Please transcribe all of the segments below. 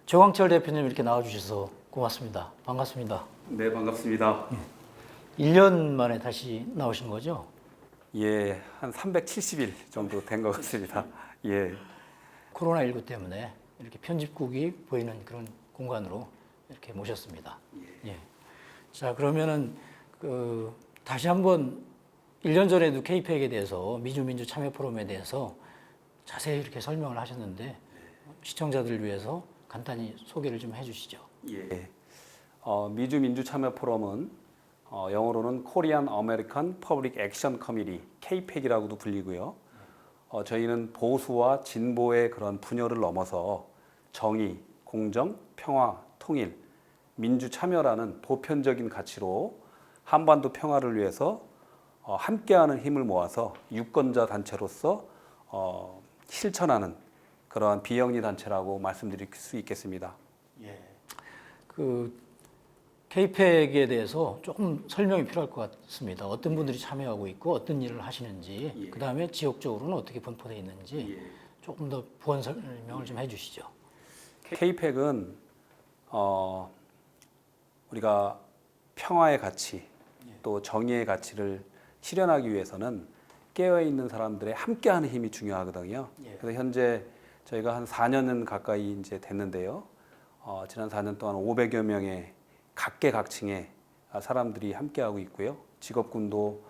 조광철 대표님 이렇게 나와주셔서 고맙습니다. 반갑습니다. 네, 반갑습니다. 1년 만에 다시 나오신 거죠? 예, 한 370일 정도 된 것 같습니다. 예. 코로나19 때문에 이렇게 편집국이 보이는 그런 공간으로 이렇게 모셨습니다. 예. 자, 그러면은 다시 한번 1년 전에도 KPEC에 대해서 미주민주 참여 포럼에 대해서 자세히 이렇게 설명을 하셨는데 시청자들을 위해서 간단히 소개를 좀 해주시죠. 예. 미주 민주 참여 포럼은 영어로는 Korean American Public Action Committee (KPEC이라고도 불리고요. 저희는 보수와 진보의 그런 분열을 넘어서 정의, 공정, 평화, 통일, 민주 참여라는 보편적인 가치로 한반도 평화를 위해서 함께하는 힘을 모아서 유권자 단체로서 실천하는 그러한 비영리 단체라고 말씀드릴 수 있겠습니다. 예. KPEC에 대해서 조금 설명이 필요할 것 같습니다. 어떤 분들이 참여하고 있고 어떤 일을 하시는지, 그 다음에 지역적으로는 어떻게 분포되어 있는지 조금 더 부연 설명을 좀 해주시죠. KPEC은 우리가 평화의 가치, 또 정의의 가치를 실현하기 위해서는 깨어있는 사람들의 함께하는 힘이 중요하거든요. 그래서 현재 저희가 한 4년 가까이 이제 됐는데요. 지난 4년 동안 500여 명의 각계각층의 사람들이 함께하고 있고요. 직업군도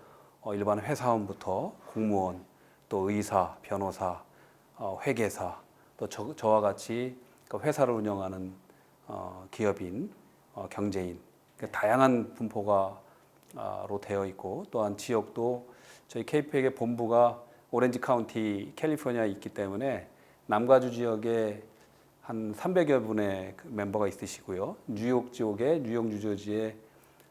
일반 회사원부터 공무원, 또 의사, 변호사, 회계사, 또 저와 같이 회사를 운영하는 기업인, 경제인, 다양한 분포가 로 되어 있고, 또한 지역도 저희 KPEC의 본부가 오렌지 카운티 캘리포니아에 있기 때문에 남가주 지역에 한 300여 분의 멤버가 있으시고요. 뉴욕 지역에 뉴욕 뉴저지에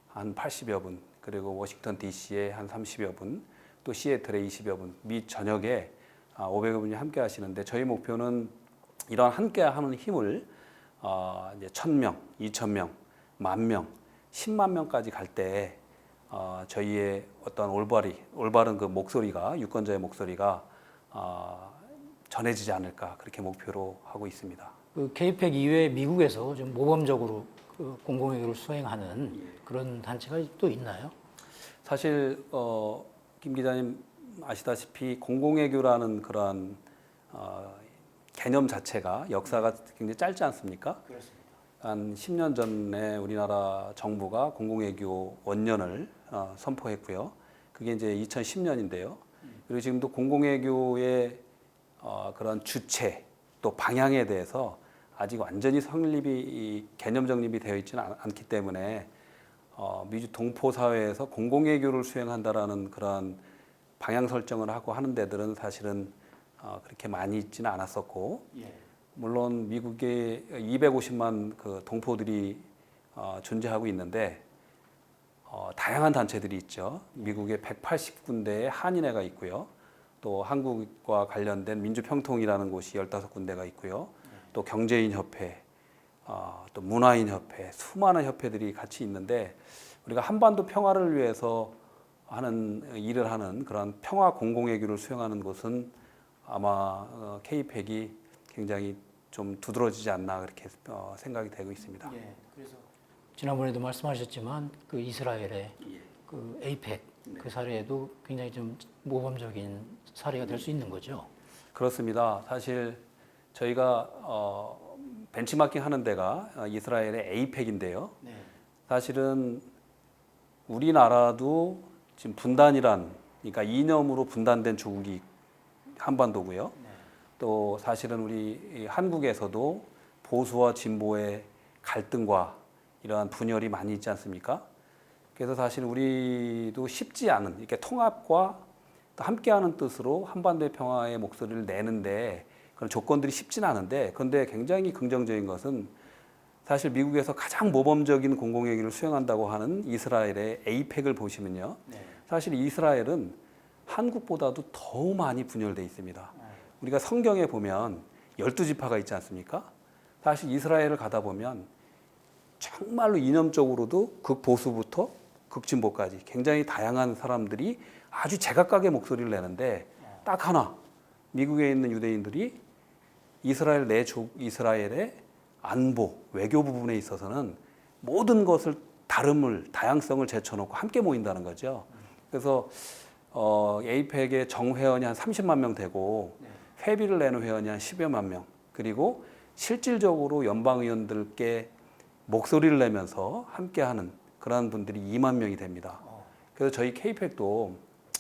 한 80여 분, 그리고 워싱턴 DC에 한 30여 분, 또 시애틀에 20여 분, 미 전역에 500여 분이 함께 하시는데, 저희 목표는 이런 함께 하는 힘을 이제 1,000명, 2,000명, 10,000명, 10만 명까지 갈 때 저희의 어떤 올바른 그 목소리가, 유권자의 목소리가 전해지지 않을까, 그렇게 목표로 하고 있습니다. KPEC 이외에 미국에서 좀 모범적으로 공공외교를 수행하는 그런 단체가 또 있나요? 사실 김 기자님 아시다시피 공공외교라는 그러한 개념 자체가 역사가 굉장히 짧지 않습니까? 그렇습니다. 한 10년 전에 우리나라 정부가 공공외교 원년을 선포했고요. 그게 이제 2010년인데요. 그리고 지금도 공공외교의 그런 주체 또 방향에 대해서 아직 완전히 개념 정립이 되어 있지는 않기 때문에 미주 동포 사회에서 공공외교를 수행한다라는 그런 방향 설정을 하고 하는 데들은 사실은 그렇게 많이 있지는 않았었고, 물론 미국에 250만 그 동포들이 존재하고 있는데 다양한 단체들이 있죠. 미국에 180군데의 한인회가 있고요. 또 한국과 관련된 민주평통이라는 곳이 15군데가 있고요. 또 경제인협회, 또 문화인협회, 수많은 협회들이 같이 있는데, 우리가 한반도 평화를 위해서 일을 하는 그런 평화 공공외교를 수행하는 곳은 아마 KPEC이 굉장히 좀 두드러지지 않나, 그렇게 생각이 되고 있습니다. 그래서 지난번에도 말씀하셨지만 그 이스라엘의 그 에이펙 그 사례도 굉장히 좀 모범적인 사례가 될 수 있는 거죠. 그렇습니다. 사실 저희가 벤치마킹 하는 데가 이스라엘의 에이펙인데요. 사실은 우리나라도 지금 그러니까 이념으로 분단된 조국이 한반도고요. 또 사실은 우리 한국에서도 보수와 진보의 갈등과 이러한 분열이 많이 있지 않습니까? 그래서 사실 우리도 쉽지 않은 이렇게 통합과 또 함께하는 뜻으로 한반도의 평화의 목소리를 내는데 그런 조건들이 쉽지는 않은데, 그런데 굉장히 긍정적인 것은 사실 미국에서 가장 모범적인 공공외교를 수행한다고 하는 이스라엘의 에이펙을 보시면요. 사실 이스라엘은 한국보다도 더 많이 분열되어 있습니다. 우리가 성경에 보면 12지파가 있지 않습니까? 사실 이스라엘을 가다 보면 정말로 이념적으로도 극보수부터 극진보까지 굉장히 다양한 사람들이 아주 제각각의 목소리를 내는데, 딱 하나 미국에 있는 유대인들이 이스라엘의 안보, 외교 부분에 있어서는 모든 것을 다양성을 제쳐놓고 함께 모인다는 거죠. 그래서 에이펙의 정회원이 한 30만 명 되고 회비를 내는 회원이 한 10여만 명, 그리고 실질적으로 연방 의원들께 목소리를 내면서 함께하는 그러한 분들이 2만 명이 됩니다. 그래서 저희 케이펙도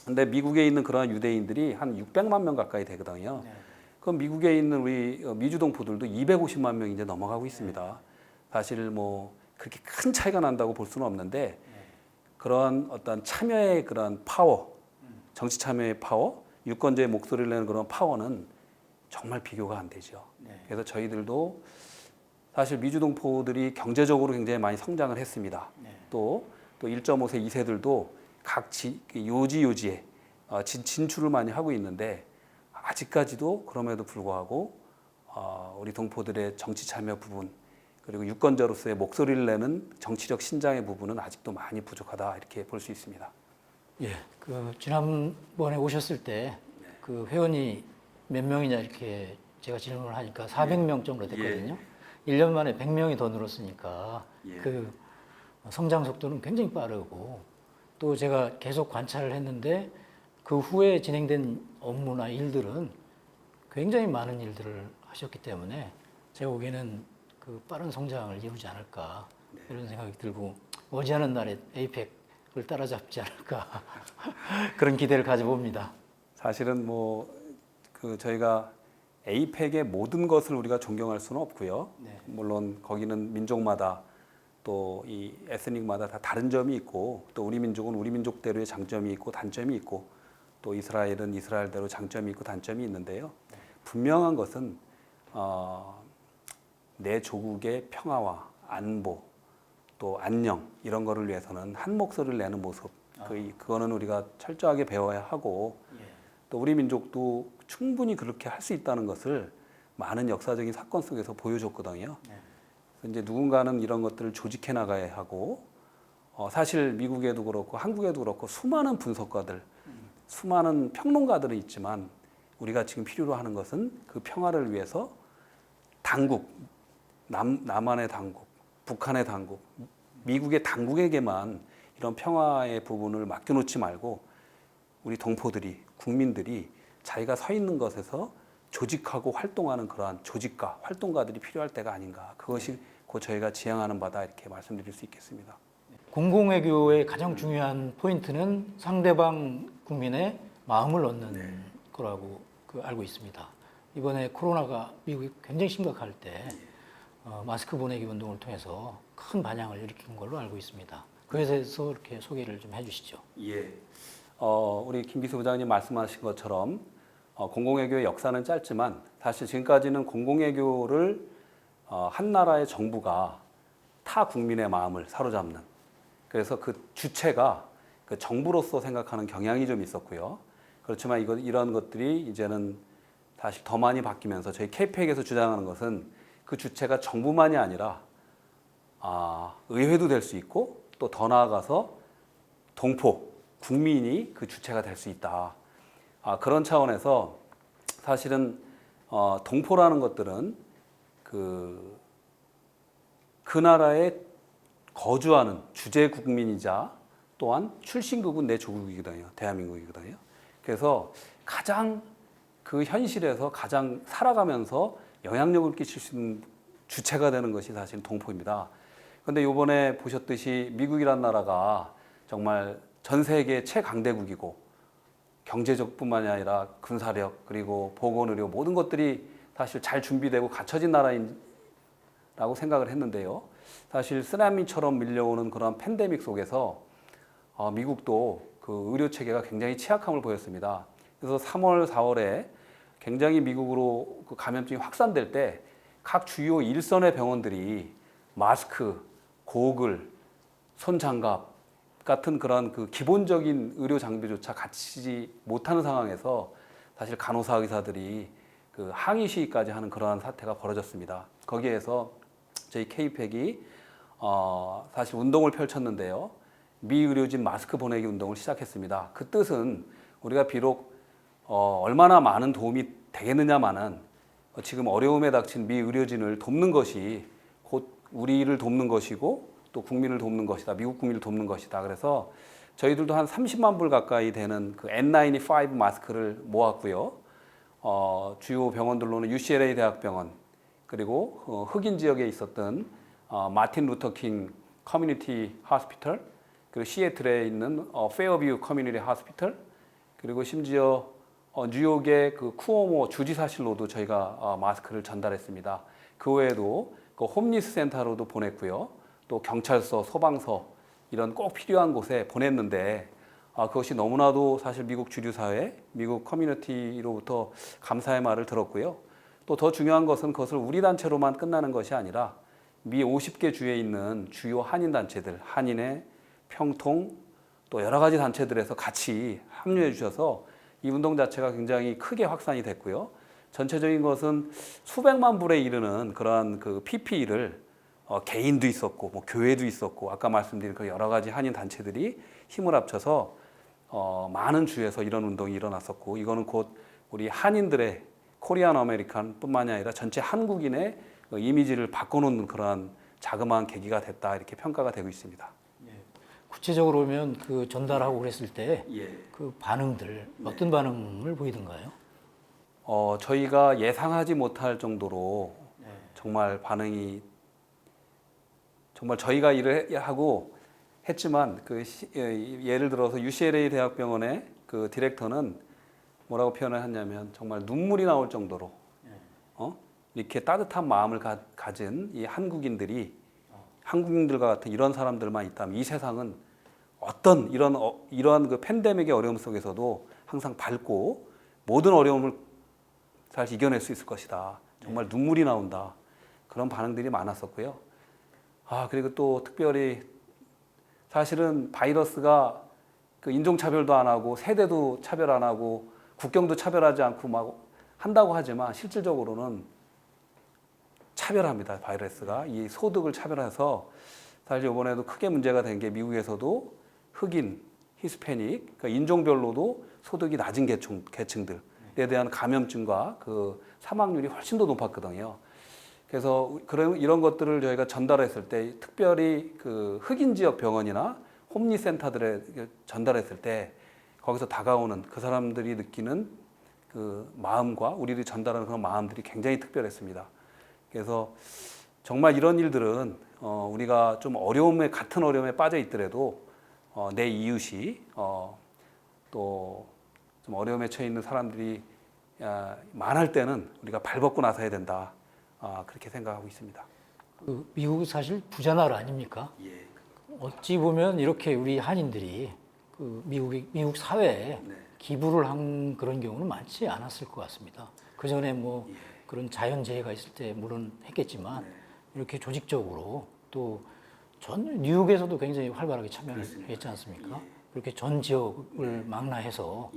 근데 미국에 있는 그러한 유대인들이 한 600만 명 가까이 되거든요. 그럼 미국에 있는 우리 미주동포들도 250만 명이 이제 넘어가고 있습니다. 사실 뭐 그렇게 큰 차이가 난다고 볼 수는 없는데 그러한 어떤 참여의 그런 파워, 정치 참여의 파워, 유권자의 목소리를 내는 그런 파워는 정말 비교가 안 되죠. 그래서 저희들도 사실 미주동포들이 경제적으로 굉장히 많이 성장을 했습니다. 또 1.5세, 2세들도 각 요지에 진출을 많이 하고 있는데 아직까지도 그럼에도 불구하고 우리 동포들의 정치 참여 부분 그리고 유권자로서의 목소리를 내는 정치적 신장의 부분은 아직도 많이 부족하다 이렇게 볼 수 있습니다. 예, 그 지난번에 오셨을 때 그 회원이 몇 명이냐 이렇게 제가 질문을 하니까 400명 정도 됐거든요. 1년 만에 100명이 더 늘었으니까 그 성장 속도는 굉장히 빠르고 또 제가 계속 관찰을 했는데 그 후에 진행된 업무나 일들은 굉장히 많은 일들을 하셨기 때문에 제가 보기에는 그 빠른 성장을 이루지 않을까 이런 생각이 들고 머지않은 날에 에이펙을 따라잡지 않을까 그런 기대를 가져봅니다. 사실은 저희가 에이펙의 모든 것을 우리가 존경할 수는 없고요. 물론 거기는 민족마다 또 이 에스닉마다 다 다른 점이 있고 또 우리 민족은 우리 민족대로의 장점이 있고 단점이 있고 또 이스라엘은 이스라엘대로 장점이 있고 단점이 있는데요. 분명한 것은 내 조국의 평화와 안보 또 안녕 이런 거를 위해서는 한 목소리를 내는 모습 그거는 우리가 철저하게 배워야 하고 또 우리 민족도 충분히 그렇게 할 수 있다는 것을 많은 역사적인 사건 속에서 보여줬거든요. 이제 누군가는 이런 것들을 조직해 나가야 하고 사실 미국에도 그렇고 한국에도 그렇고 수많은 분석가들, 수많은 평론가들은 있지만 우리가 지금 필요로 하는 것은 그 평화를 위해서 당국, 남한의 당국, 북한의 당국, 미국의 당국에게만 이런 평화의 부분을 맡겨놓지 말고 우리 동포들이, 국민들이 자기가 서 있는 것에서 조직하고 활동하는 그러한 조직가, 활동가들이 필요할 때가 아닌가. 그것이 곧 저희가 지향하는 바다 이렇게 말씀드릴 수 있겠습니다. 공공외교의 가장 중요한 포인트는 상대방 국민의 마음을 얻는 거라고 알고 있습니다. 이번에 코로나가 미국이 굉장히 심각할 때 마스크 보내기 운동을 통해서 큰 반향을 일으킨 걸로 알고 있습니다. 그에 대해서 이렇게 소개를 좀 해주시죠. 예. 우리 김기수 부장님 말씀하신 것처럼 공공외교의 역사는 짧지만 사실 지금까지는 공공외교를 한 나라의 정부가 타 국민의 마음을 사로잡는 그래서 그 주체가 그 정부로서 생각하는 경향이 좀 있었고요. 그렇지만 이런 것들이 이제는 사실 더 많이 바뀌면서 저희 케이펙에서 주장하는 것은 그 주체가 정부만이 아니라 의회도 될 수 있고 또 더 나아가서 동포, 국민이 그 주체가 될 수 있다. 그런 차원에서 사실은 동포라는 것들은 그 나라에 거주하는 주재 국민이자 또한 출신국은 내 조국이거든요. 대한민국이거든요. 그래서 가장 그 현실에서 가장 살아가면서 영향력을 끼칠 수 있는 주체가 되는 것이 사실 동포입니다. 그런데 이번에 보셨듯이 미국이란 나라가 정말 전 세계 최강대국이고 경제적뿐만이 아니라 군사력 그리고 보건의료 모든 것들이 사실 잘 준비되고 갖춰진 나라라고 생각을 했는데요. 사실 쓰나미처럼 밀려오는 그런 팬데믹 속에서 미국도 그 의료 체계가 굉장히 취약함을 보였습니다. 그래서 3월, 4월에 굉장히 미국으로 그 감염증이 확산될 때 각 주요 일선의 병원들이 마스크, 고글, 손장갑 같은 그런 그 기본적인 의료 장비조차 갖추지 못하는 상황에서 사실 간호사 의사들이 그 항의 시위까지 하는 그러한 사태가 벌어졌습니다. 거기에서 저희 케이펙이 사실 운동을 펼쳤는데요. 미의료진 마스크 보내기 운동을 시작했습니다. 그 뜻은 우리가 비록 얼마나 많은 도움이 되겠느냐마는 지금 어려움에 닥친 미의료진을 돕는 것이 곧 우리를 돕는 것이고 또 국민을 돕는 것이다. 미국 국민을 돕는 것이다. 그래서 저희들도 한 30만 불 가까이 되는 그 N95 마스크를 모았고요. 주요 병원들로는 UCLA 대학병원 그리고 흑인 지역에 있었던 마틴 루터 킹 커뮤니티 하스피털 그리고 시애틀에 있는 페어뷰 커뮤니티 하스피털 그리고 심지어 뉴욕의 그 쿠오모 주지사실로도 저희가 마스크를 전달했습니다. 그 외에도 그 홈리스 센터로도 보냈고요. 또 경찰서, 소방서 이런 꼭 필요한 곳에 보냈는데 그것이 너무나도 사실 미국 주류 사회, 미국 커뮤니티로부터 감사의 말을 들었고요. 또 더 중요한 것은 그것을 우리 단체로만 끝나는 것이 아니라 미 50개 주에 있는 주요 한인 단체들, 한인회, 평통 또 여러 가지 단체들에서 같이 합류해 주셔서 이 운동 자체가 굉장히 크게 확산이 됐고요. 전체적인 것은 수백만 불에 이르는 그러한 그 PPE를 개인도 있었고 뭐 교회도 있었고 아까 말씀드린 그 여러 가지 한인 단체들이 힘을 합쳐서 많은 주에서 이런 운동이 일어났었고 이거는 곧 우리 한인들의 코리안 아메리칸뿐만이 아니라 전체 한국인의 이미지를 바꿔놓는 그러한 자그마한 계기가 됐다 이렇게 평가가 되고 있습니다. 구체적으로 보면 그 전달하고 그랬을 때 그 예. 반응들 어떤 반응을 보이던가요? 저희가 예상하지 못할 정도로 정말 반응이 정말 저희가 일을 하고 했지만 예를 들어서 UCLA 대학병원의 그 디렉터는 뭐라고 표현을 했냐면 정말 눈물이 나올 정도로 이렇게 따뜻한 마음을 가진 이 한국인들과 같은 이런 사람들만 있다면 이 세상은 어떤 이러한 그 팬데믹의 어려움 속에서도 항상 밝고 모든 어려움을 잘 이겨낼 수 있을 것이다. 정말 눈물이 나온다. 그런 반응들이 많았었고요. 그리고 또 특별히 사실은 바이러스가 그 인종차별도 안 하고 세대도 차별 안 하고 국경도 차별하지 않고 막 한다고 하지만 실질적으로는 차별합니다. 바이러스가 이 소득을 차별해서 사실 이번에도 크게 문제가 된 게 미국에서도 흑인, 히스패닉, 그러니까 인종별로도 소득이 낮은 계층들에 대한 감염증과 그 사망률이 훨씬 더 높았거든요. 그래서 이런 것들을 저희가 전달했을 때 특별히 그 흑인 지역 병원이나 홈리 센터들에 전달했을 때 거기서 다가오는 그 사람들이 느끼는 그 마음과 우리들이 전달하는 그런 마음들이 굉장히 특별했습니다. 그래서 정말 이런 일들은 우리가 좀 같은 어려움에 빠져 있더라도 내 이웃이 또 좀 어려움에 처해 있는 사람들이 많을 때는 우리가 발벗고 나서야 된다. 그렇게 생각하고 있습니다. 그 미국이 사실 부자 나라 아닙니까? 예. 어찌 보면 이렇게 우리 한인들이 그 미국 사회에 기부를 한 그런 경우는 많지 않았을 것 같습니다. 그 전에 뭐 그런 자연재해가 있을 때 물론 했겠지만 이렇게 조직적으로 또 전 뉴욕에서도 굉장히 활발하게 참여를 했지 않습니까? 그렇게 전 지역을 망라해서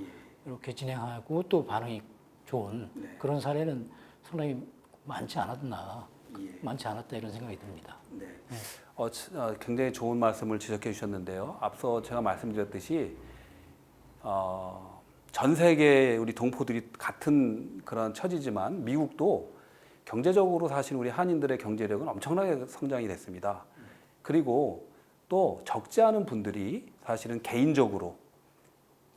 이렇게 진행하고 또 반응이 좋은 그런 사례는 상당히 많지 않았다 이런 생각이 듭니다. 굉장히 좋은 말씀을 지적해 주셨는데요. 앞서 제가 말씀드렸듯이 전 세계 우리 동포들이 같은 그런 처지지만 미국도 경제적으로 사실 우리 한인들의 경제력은 엄청나게 성장이 됐습니다. 그리고 또 적지 않은 분들이 사실은 개인적으로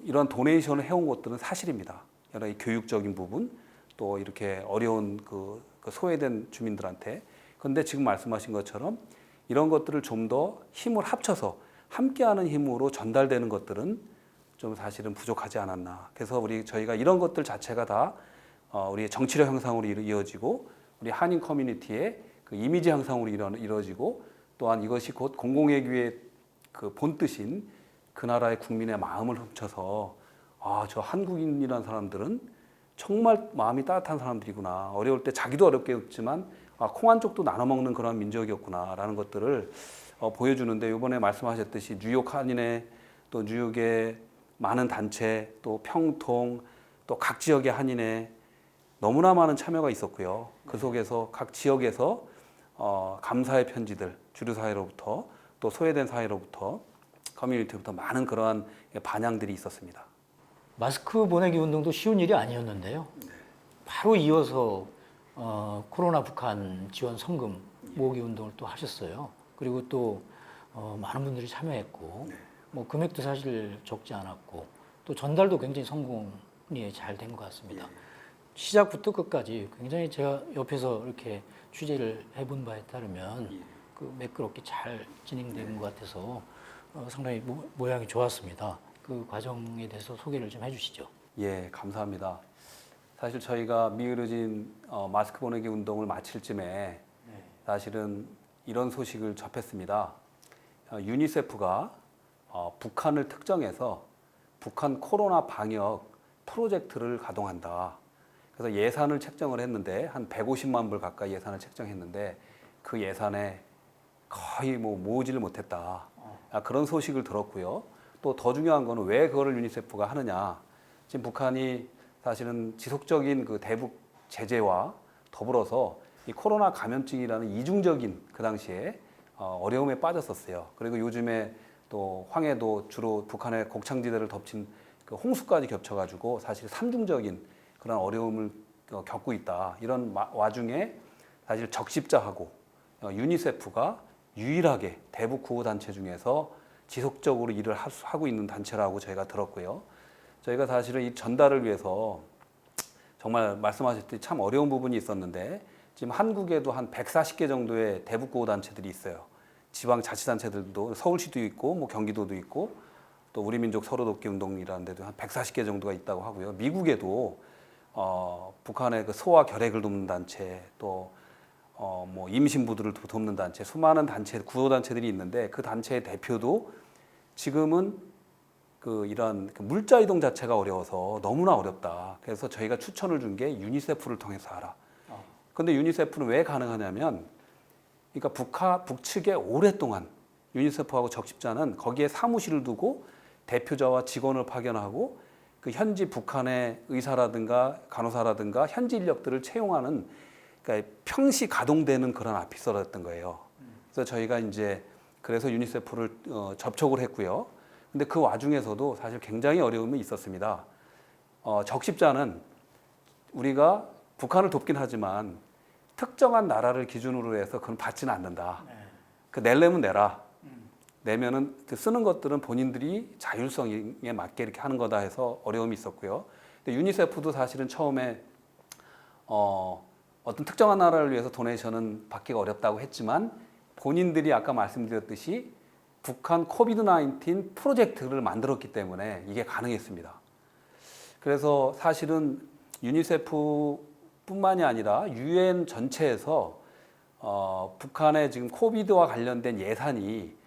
이런 도네이션을 해온 것들은 사실입니다. 여러 교육적인 부분 또 이렇게 어려운 그 소외된 주민들한테. 그런데 지금 말씀하신 것처럼 이런 것들을 좀 더 힘을 합쳐서 함께하는 힘으로 전달되는 것들은 좀 사실은 부족하지 않았나. 그래서 저희가 이런 것들 자체가 다 우리의 정치력 향상으로 이어지고 우리 한인 커뮤니티의 그 이미지 향상으로 이루어지고 또한 이것이 곧 공공의교의 그 본뜻인 그 나라의 국민의 마음을 훔쳐서 저 한국인이라는 사람들은 정말 마음이 따뜻한 사람들이구나. 어려울 때 자기도 어렵겠지만 콩 한 쪽도 나눠 먹는 그런 민족이었구나라는 것들을 보여주는데 이번에 말씀하셨듯이 뉴욕 한인회 또 뉴욕의 많은 단체 또 평통 또 각 지역의 한인회 너무나 많은 참여가 있었고요. 그 속에서 각 지역에서 감사의 편지들 주류 사회로부터 또 소외된 사회로부터 커뮤니티부터 많은 그러한 반향들이 있었습니다. 마스크 보내기 운동도 쉬운 일이 아니었는데요. 바로 이어서 코로나 북한 지원 성금 모으기 운동을 또 하셨어요. 그리고 또 많은 분들이 참여했고 뭐 금액도 사실 적지 않았고 또 전달도 굉장히 성공이 잘 된 것 같습니다. 시작부터 끝까지 굉장히 제가 옆에서 이렇게 취재를 해본 바에 따르면 그 매끄럽게 잘 진행된 것 같아서 상당히 모양이 좋았습니다. 그 과정에 대해서 소개를 좀 해주시죠. 예, 감사합니다. 사실 저희가 미으르진 마스크 보내기 운동을 마칠 쯤에 사실은 이런 소식을 접했습니다. 유니세프가 북한을 특정해서 북한 코로나 방역 프로젝트를 가동한다. 그래서 예산을 책정을 했는데 한 150만 불 가까이 예산을 책정했는데 그 예산에 거의 뭐 모으지를 못했다. 그런 소식을 들었고요. 또 더 중요한 거는 왜 그거를 유니세프가 하느냐. 지금 북한이 사실은 지속적인 그 대북 제재와 더불어서 이 코로나 감염증이라는 이중적인 그 당시에 어려움에 빠졌었어요. 그리고 요즘에 또 황해도 주로 북한의 곡창지대를 덮친 그 홍수까지 겹쳐가지고 사실 삼중적인 그런 어려움을 겪고 있다. 이런 와중에 사실 적십자하고 유니세프가 유일하게 대북 구호 단체 중에서 지속적으로 일을 하고 있는 단체라고 저희가 들었고요. 저희가 사실은 이 전달을 위해서 정말 말씀하셨듯이 참 어려운 부분이 있었는데 지금 한국에도 한 140개 정도의 대북 구호 단체들이 있어요. 지방 자치단체들도 서울시도 있고 뭐 경기도도 있고 또 우리 민족 서로 돕기 운동이라는 데도 한 140개 정도가 있다고 하고요. 미국에도 북한의 그 소아 결핵을 돕는 단체 또 뭐 임신부들을 돕는 단체 수많은 단체 구호 단체들이 있는데 그 단체의 대표도 지금은 그 이런 그 물자 이동 자체가 어려워서 너무나 어렵다. 그래서 저희가 추천을 준 게 유니세프를 통해서 하라. 근데 유니세프는 왜 가능하냐면 그러니까 북측에 오랫동안 유니세프하고 적십자는 거기에 사무실을 두고 대표자와 직원을 파견하고 그 현지 북한의 의사라든가 간호사라든가 현지 인력들을 채용하는 그러니까 평시 가동되는 그런 아피서였던 거예요. 그래서 저희가 이제 그래서 유니세프를 접촉을 했고요. 근데 그 와중에서도 사실 굉장히 어려움이 있었습니다. 적십자는 우리가 북한을 돕긴 하지만 특정한 나라를 기준으로 해서 그건 받지는 않는다. 그 내려면 내라. 내면은 그 쓰는 것들은 본인들이 자율성에 맞게 이렇게 하는 거다 해서 어려움이 있었고요. 근데 유니세프도 사실은 처음에 어떤 특정한 나라를 위해서 도네이션은 받기가 어렵다고 했지만 본인들이 아까 말씀드렸듯이 북한 코비드-19 프로젝트를 만들었기 때문에 이게 가능했습니다. 그래서 사실은 유니세프뿐만이 아니라 유엔 전체에서 북한의 지금 코비드와 관련된 예산이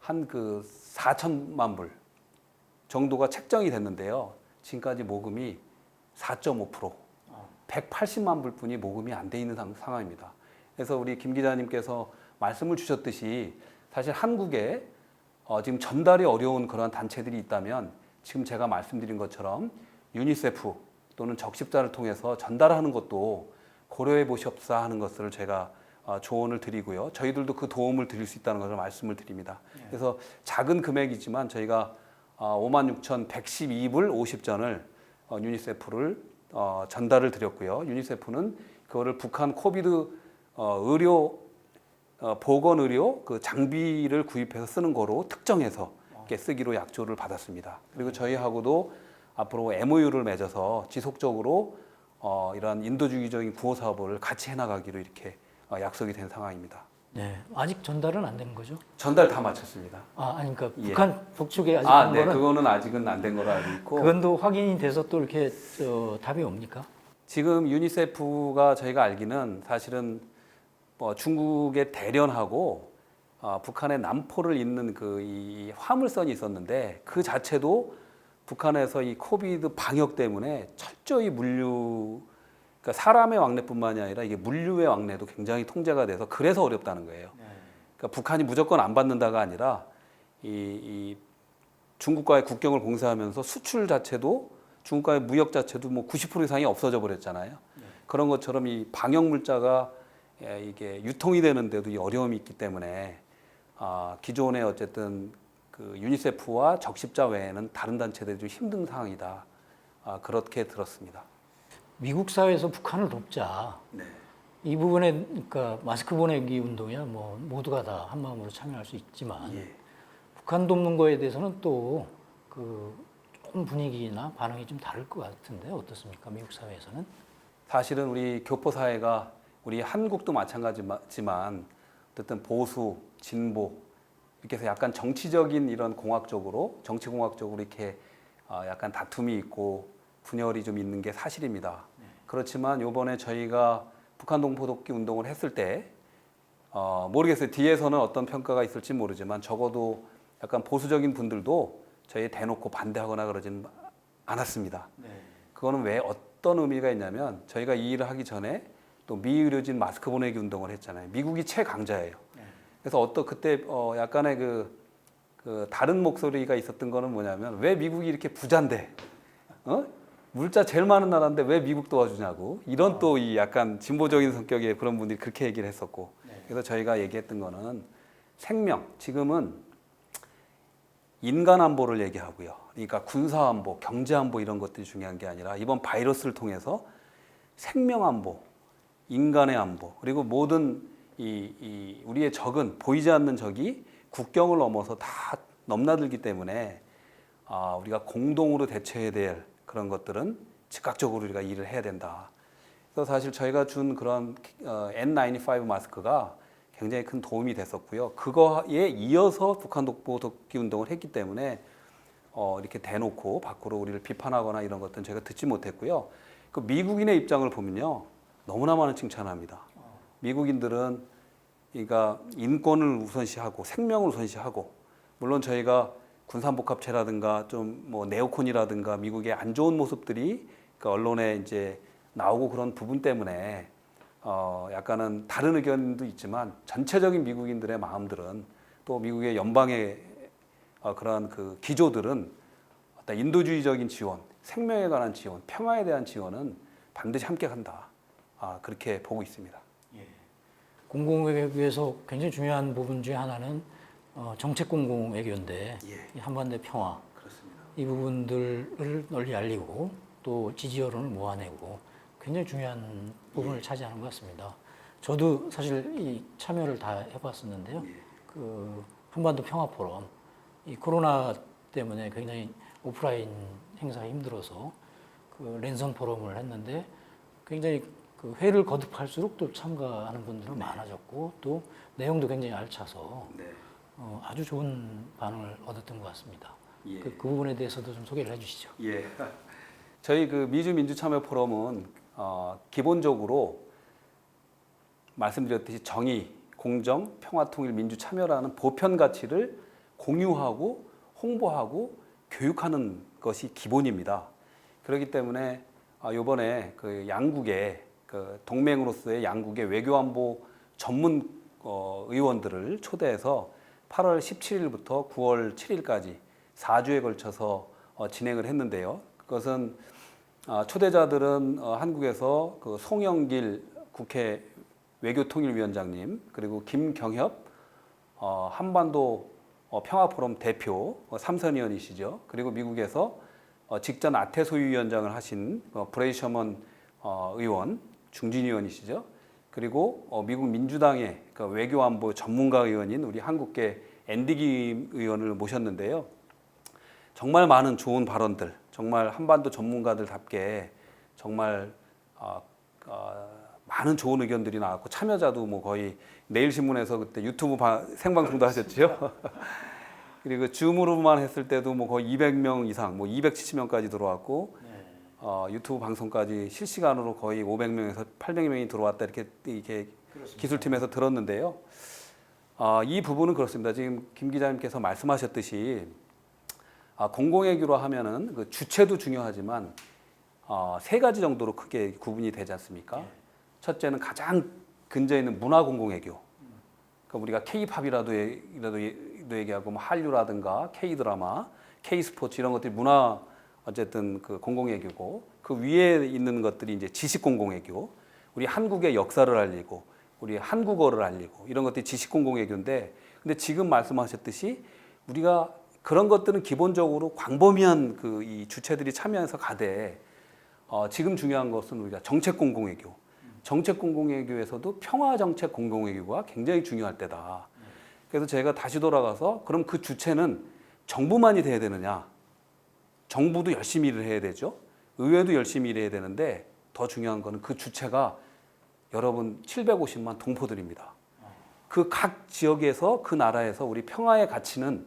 한 그 4천만 불 정도가 책정이 됐는데요. 지금까지 모금이 4.5%, 180만 불뿐이 모금이 안 돼 있는 상황입니다. 그래서 우리 김 기자님께서 말씀을 주셨듯이 사실 한국에 지금 전달이 어려운 그런 단체들이 있다면 지금 제가 말씀드린 것처럼 유니세프 또는 적십자를 통해서 전달하는 것도 고려해 보시옵사 하는 것을 제가 조언을 드리고요. 저희들도 그 도움을 드릴 수 있다는 것을 말씀을 드립니다. 그래서 작은 금액이지만 저희가 56,112불 50전을 유니세프를 전달을 드렸고요. 유니세프는 그거를 북한 코비드 의료 보건 의료 그 장비를 구입해서 쓰는 거로 특정해서 이렇게 쓰기로 약조를 받았습니다. 그리고 저희하고도 앞으로 MOU를 맺어서 지속적으로 이러한 인도주의적인 구호 사업을 같이 해나가기로 이렇게 약속이 된 상황입니다. 네, 아직 전달은 안 되는 거죠? 전달 다 마쳤습니다. 아니 그러니까 예. 북한 북측에 아직 한 네, 거는 그거는 아직은 안 된 거로 알고 있고. 그건 또 확인이 돼서 또 이렇게 답이 옵니까? 지금 유니세프가 저희가 알기는 사실은 중국의 대련하고 북한의 남포를 잇는 그 이 화물선이 있었는데 그 자체도 북한에서 이 코비드 방역 때문에 철저히 그러니까 사람의 왕래뿐만이 아니라 이게 물류의 왕래도 굉장히 통제가 돼서 그래서 어렵다는 거예요. 그러니까 북한이 무조건 안 받는다가 아니라 이 중국과의 국경을 봉쇄하면서 수출 자체도 중국과의 무역 자체도 뭐 90% 이상이 없어져 버렸잖아요. 그런 것처럼 이 방역 물자가 이게 유통이 되는데도 이 어려움이 있기 때문에 기존의 어쨌든 그 유니세프와 적십자 외에는 다른 단체들이 좀 힘든 상황이다. 그렇게 들었습니다. 미국 사회에서 북한을 돕자. 네. 이 부분에 그러니까 마스크 보내기 운동이야 뭐 모두가 다 한 마음으로 참여할 수 있지만 예. 북한 돕는 거에 대해서는 또 그 조금 분위기나 반응이 좀 다를 것 같은데 어떻습니까? 미국 사회에서는? 사실은 우리 교포 사회가 우리 한국도 마찬가지지만 어쨌든 보수, 진보 이렇게 해서 약간 정치적인 이런 정치공학적으로 이렇게 약간 다툼이 있고 분열이 좀 있는 게 사실입니다. 그렇지만 요번에 저희가 북한 동포독기 운동을 했을 때 모르겠어요. 뒤에서는 어떤 평가가 있을지 모르지만 적어도 약간 보수적인 분들도 저희 대놓고 반대하거나 그러지는 않았습니다. 그거는 왜 어떤 의미가 있냐면 저희가 이 일을 하기 전에 또 미의료진 마스크 보내기 운동을 했잖아요. 미국이 최강자예요. 그래서 그때 약간의 그 다른 목소리가 있었던 거는 뭐냐면 왜 미국이 이렇게 부잔데 물자 제일 많은 나라인데 왜 미국 도와주냐고 이런 또 이 약간 진보적인 성격의 그런 분들이 그렇게 얘기를 했었고 그래서 저희가 얘기했던 거는 생명 지금은 인간 안보를 얘기하고요. 그러니까 군사 안보, 경제 안보 이런 것들이 중요한 게 아니라 이번 바이러스를 통해서 생명 안보, 인간의 안보 그리고 모든 우리의 적은 보이지 않는 적이 국경을 넘어서 다 넘나들기 때문에 우리가 공동으로 대처해야 될 그런 것들은 즉각적으로 우리가 일을 해야 된다. 그래서 사실 저희가 준 그런 N95 마스크가 굉장히 큰 도움이 됐었고요. 그거에 이어서 북한 독보독기 운동을 했기 때문에 이렇게 대놓고 밖으로 우리를 비판하거나 이런 것들은 제가 듣지 못했고요. 그 미국인의 입장을 보면요, 너무나 많은 칭찬합니다. 미국인들은 그러니까 인권을 우선시하고 생명을 우선시하고 물론 저희가 군산복합체라든가 좀 뭐 네오콘이라든가 미국의 안 좋은 모습들이 그 언론에 이제 나오고 그런 부분 때문에 약간은 다른 의견도 있지만 전체적인 미국인들의 마음들은 또 미국의 연방의 그러한 그 기조들은 어떤 인도주의적인 지원, 생명에 관한 지원, 평화에 대한 지원은 반드시 함께 간다. 그렇게 보고 있습니다. 공공외교에서 굉장히 중요한 부분 중에 하나는 정책 공공외교인데 이 한반도의 평화 그렇습니다. 이 부분들을 널리 알리고 또 지지 여론을 모아내고 굉장히 중요한 부분을 차지하는 것 같습니다. 저도 사실 이 참여를 다 해봤었는데요. 그 한반도 평화 포럼 이 코로나 때문에 굉장히 오프라인 행사가 힘들어서 그 랜선 포럼을 했는데 굉장히 그 회를 거듭할수록 또 참가하는 분들은 많아졌고 또 내용도 굉장히 알차서 아주 좋은 반응을 얻었던 것 같습니다. 그 부분에 대해서도 좀 소개를 해주시죠. 예. 저희 그 미주 민주참여 포럼은 기본적으로 말씀드렸듯이 정의, 공정, 평화, 통일, 민주 참여라는 보편 가치를 공유하고 홍보하고 교육하는 것이 기본입니다. 그렇기 때문에 이번에 그 양국의 그 동맹으로서의 양국의 외교안보 전문 의원들을 초대해서 8월 17일부터 9월 7일까지 4주에 걸쳐서 진행을 했는데요. 그것은 초대자들은 한국에서 그 송영길 국회 외교통일위원장님 그리고 김경협 한반도 평화포럼 대표 삼선위원이시죠. 그리고 미국에서 직전 아태 소유위원장을 하신 브레이 셔먼 의원 중진위원이시죠. 그리고 미국 민주당의 그 외교안보 전문가 의원인 우리 한국계 앤디 김 의원을 모셨는데요. 정말 많은 좋은 발언들, 정말 한반도 전문가들답게 정말 많은 좋은 의견들이 나왔고 참여자도 뭐 거의 내일신문에서 그때 유튜브 생방송도 하셨죠. 그리고 줌으로만 했을 때도 뭐 거의 200명 이상, 뭐 270명까지 들어왔고 유튜브 방송까지 실시간으로 거의 500명에서 800명이 들어왔다 이렇게 그렇습니다. 기술팀에서 들었는데요. 이 부분은 그렇습니다. 지금 김 기자님께서 말씀하셨듯이 공공외교로 하면은 그 주체도 중요하지만 세 가지 정도로 크게 구분이 되지 않습니까? 첫째는 가장 근저에 있는 문화 공공외교. 그러니까 우리가 K-팝이라도 얘기하고 뭐 한류라든가 K-드라마, K-스포츠 이런 것들이 문화 어쨌든 그 공공외교고 그 위에 있는 것들이 이제 지식 공공외교. 우리 한국의 역사를 알리고 우리 한국어를 알리고 이런 것들이 지식 공공외교인데 근데 지금 말씀하셨듯이 우리가 그런 것들은 기본적으로 광범위한 이 주체들이 참여해서 가되 지금 중요한 것은 우리가 정책 공공외교 정책 공공외교에서도 평화 정책 공공외교가 굉장히 중요할 때다. 그래서 제가 다시 돌아가서 그럼 그 주체는 정부만이 돼야 되느냐? 정부도 열심히 일을 해야 되죠. 의회도 열심히 일해야 되는데 더 중요한 거는 그 주체가 여러분 750만 동포들입니다. 그 각 지역에서 그 나라에서 우리 평화의 가치는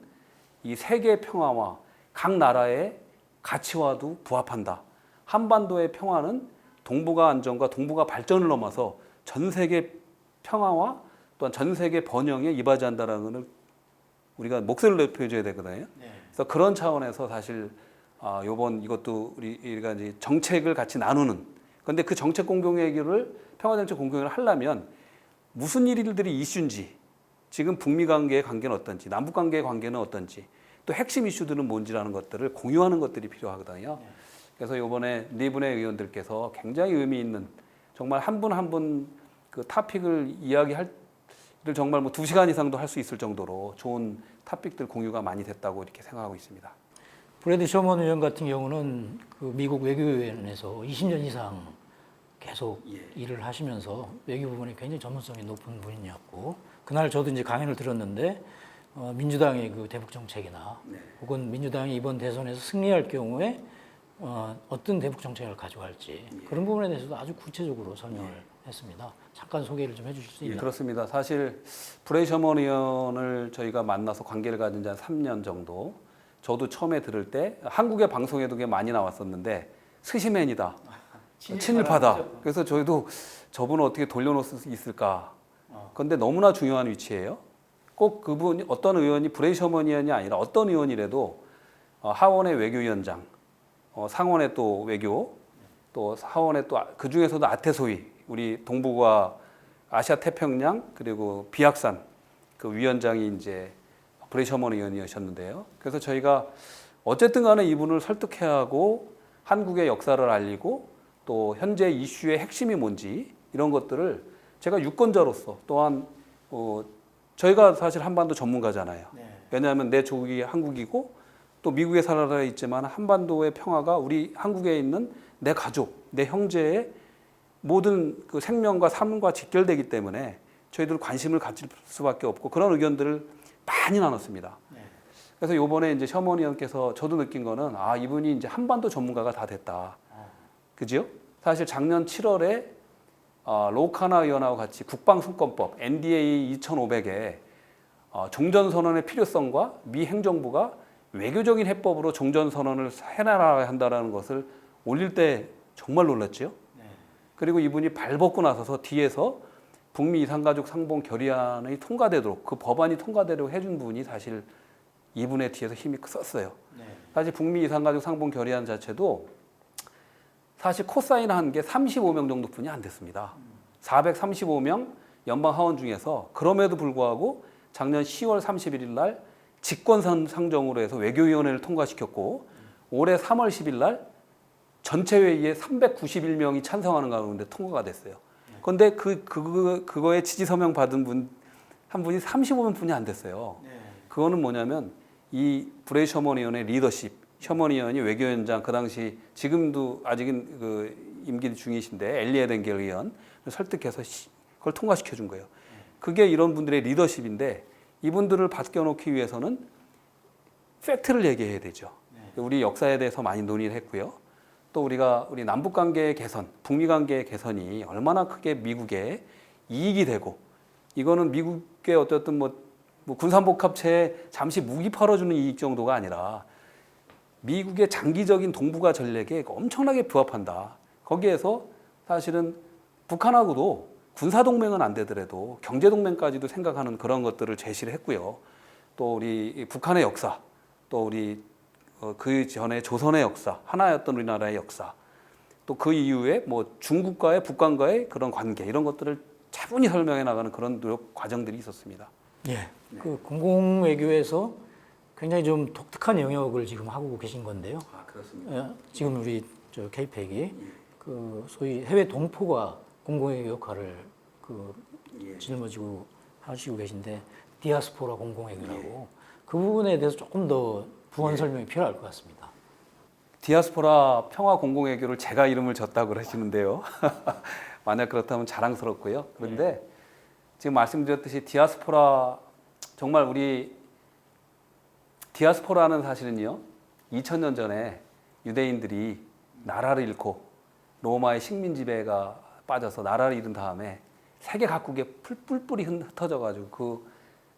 이 세계 평화와 각 나라의 가치와도 부합한다. 한반도의 평화는 동북아 안정과 동북아 발전을 넘어서 전 세계 평화와 또한 전 세계 번영에 이바지한다는 것을 우리가 목소리를 높여줘야 되거든요. 그래서 그런 차원에서 사실 요번 이것도 우리가 이제 정책을 같이 나누는. 그런데 그 정책 공동회의를 평화정책 공동회의를 하려면 무슨 일들이 이슈인지, 지금 북미 관계의 관계는 어떤지, 남북 관계의 관계는 어떤지, 또 핵심 이슈들은 뭔지라는 것들을 공유하는 것들이 필요하거든요. 그래서 이번에 네 분의 의원들께서 굉장히 의미 있는 정말 한 분 한 분 그 토픽을 이야기할 정말 뭐 2시간 이상도 할 수 있을 정도로 좋은 토픽들 공유가 많이 됐다고 이렇게 생각하고 있습니다. 브래드 셔먼 의원 같은 경우는 그 미국 외교위원회에서 20년 이상 계속 일을 하시면서 외교 부분에 굉장히 전문성이 높은 분이었고, 그날 저도 이제 강연을 들었는데 민주당의 그 대북 정책이나 혹은 민주당이 이번 대선에서 승리할 경우에 어떤 대북 정책을 가져갈지 그런 부분에 대해서도 아주 구체적으로 설명을 했습니다. 잠깐 소개를 좀 해주실 수 있나요? 그렇습니다. 사실 브래드 셔먼 의원을 저희가 만나서 관계를 가진 지 한 3년 정도. 저도 처음에 들을 때 한국의 방송에도 꽤 많이 나왔었는데 스시맨이다. 친일파다. 그래서 저희도 저분을 어떻게 돌려놓을 수 있을까. 그런데 너무나 중요한 위치예요. 꼭 그분 어떤 의원이 브래드 셔먼 의원이 아니라 어떤 의원이라도 하원의 외교위원장, 상원의 또 외교, 또 하원의 또 그 중에서도 아태소위 우리 동북아 아시아 태평양 그리고 비악산 그 위원장이 이제 브래드 셔먼 의원이셨는데요. 그래서 저희가 어쨌든 간에 이분을 설득해야 하고 한국의 역사를 알리고 또 현재 이슈의 핵심이 뭔지 이런 것들을 제가 유권자로서 또한 저희가 사실 한반도 전문가잖아요. 왜냐하면 내 조국이 한국이고 또 미국에 살아 있지만 한반도의 평화가 우리 한국에 있는 내 가족, 내 형제의 모든 그 생명과 삶과 직결되기 때문에 저희들 관심을 가질 수밖에 없고 그런 의견들을 많이 나눴습니다. 그래서 이번에 이제 셔먼 의원께서 저도 느낀 거는 이분이 이제 한반도 전문가가 다 됐다. 그죠? 사실 작년 7월에 로카나 의원하고 같이 국방수권법 NDA 2500에 종전선언의 필요성과 미 행정부가 외교적인 해법으로 종전선언을 해나가야 한다는 것을 올릴 때 정말 놀랐죠. 그리고 이분이 발벗고 나서서 뒤에서 북미 이산가족 상봉 결의안이 통과되도록 그 법안이 통과되도록 해준 분이 사실 이분의 뒤에서 힘이 썼어요. 사실 북미 이산가족 상봉 결의안 자체도 사실 코사인한 게 35명 정도뿐이 안 됐습니다. 435명 연방 하원 중에서 그럼에도 불구하고 작년 10월 31일 날 직권상정으로 해서 외교위원회를 통과시켰고 올해 3월 10일 날 전체 회의에 391명이 찬성하는 가운데 통과가 됐어요. 그런데 그거에 지지 서명 받은 분 한 분이 35분뿐이 안 됐어요. 그거는 뭐냐면 이 브래드 셔먼 의원의 리더십, 셔먼 의원이 외교위원장 그 당시 지금도 아직은 그 임기 중이신데 엘리 에덴겔 의원을 설득해서 그걸 통과시켜 준 거예요. 그게 이런 분들의 리더십인데 이분들을 바뀌어놓기 위해서는 팩트를 얘기해야 되죠. 우리 역사에 대해서 많이 논의를 했고요. 또 우리 남북 관계의 개선, 북미 관계의 개선이 얼마나 크게 미국에 이익이 되고 이거는 미국의 어쨌든 뭐 군산복합체에 잠시 무기 팔아주는 이익 정도가 아니라 미국의 장기적인 동북아 전략에 엄청나게 부합한다. 거기에서 사실은 북한하고도 군사동맹은 안 되더라도 경제동맹까지도 생각하는 그런 것들을 제시를 했고요. 또 우리 북한의 역사, 또 우리 그 전에 조선의 역사, 하나였던 우리나라의 역사, 또 그 이후에 뭐 중국과의 북한과의 그런 관계 이런 것들을 차분히 설명해 나가는 그런 노력 과정들이 있었습니다. 그 공공외교에서 굉장히 좀 독특한 영역을 지금 하고 계신 건데요. 그렇습니다. 지금 우리 KPEC이 그 소위 해외 동포가 공공외교 역할을 짊어지고 하시고 계신데 디아스포라 공공외교라고 그 부분에 대해서 조금 더 부연 설명이 필요할 것 같습니다. 디아스포라 평화 공공외교를 제가 이름을 졌다고 그러시는데요. 만약 그렇다면 자랑스럽고요. 그런데 지금 말씀드렸듯이 디아스포라 정말 우리 디아스포라는 사실은요. 2000년 전에 유대인들이 나라를 잃고 로마의 식민 지배가 빠져서 나라를 잃은 다음에 세계 각국에 뿔뿔이 흩어져 가지고 그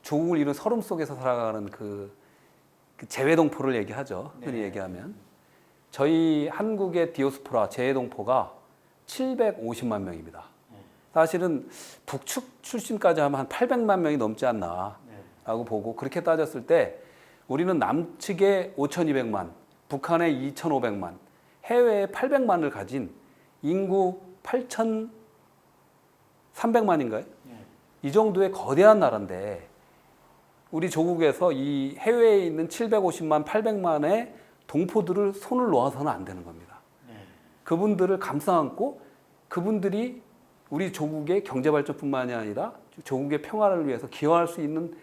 조국을 이룬 서름 속에서 살아가는 그 재외동포를 얘기하죠. 흔히 얘기하면 저희 한국의 디아스포라 재외동포가 750만 명입니다. 사실은 북측 출신까지 하면 한 800만 명이 넘지 않나라고 보고 그렇게 따졌을 때 우리는 남측에 5,200만, 북한에 2,500만, 해외에 800만을 가진 인구 8,300만인가요? 이 정도의 거대한 나라인데 우리 조국에서 이 해외에 있는 750만, 800만의 동포들을 손을 놓아서는 안 되는 겁니다. 그분들을 감싸 안고 그분들이 우리 조국의 경제 발전뿐만이 아니라 조국의 평화를 위해서 기여할 수 있는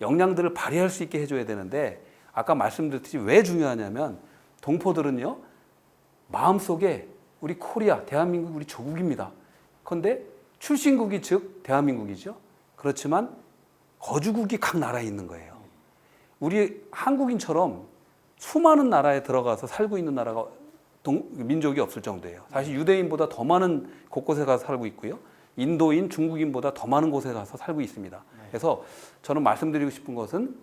역량들을 발휘할 수 있게 해줘야 되는데 아까 말씀드렸듯이 왜 중요하냐면 동포들은요 마음속에 우리 코리아 대한민국 우리 조국입니다. 그런데 출신국이 즉 대한민국이죠. 그렇지만 거주국이 각 나라에 있는 거예요. 우리 한국인처럼 수많은 나라에 들어가서 살고 있는 나라가 민족이 없을 정도예요. 사실 유대인보다 더 많은 곳곳에 가서 살고 있고요. 인도인, 중국인보다 더 많은 곳에 가서 살고 있습니다. 그래서 저는 말씀드리고 싶은 것은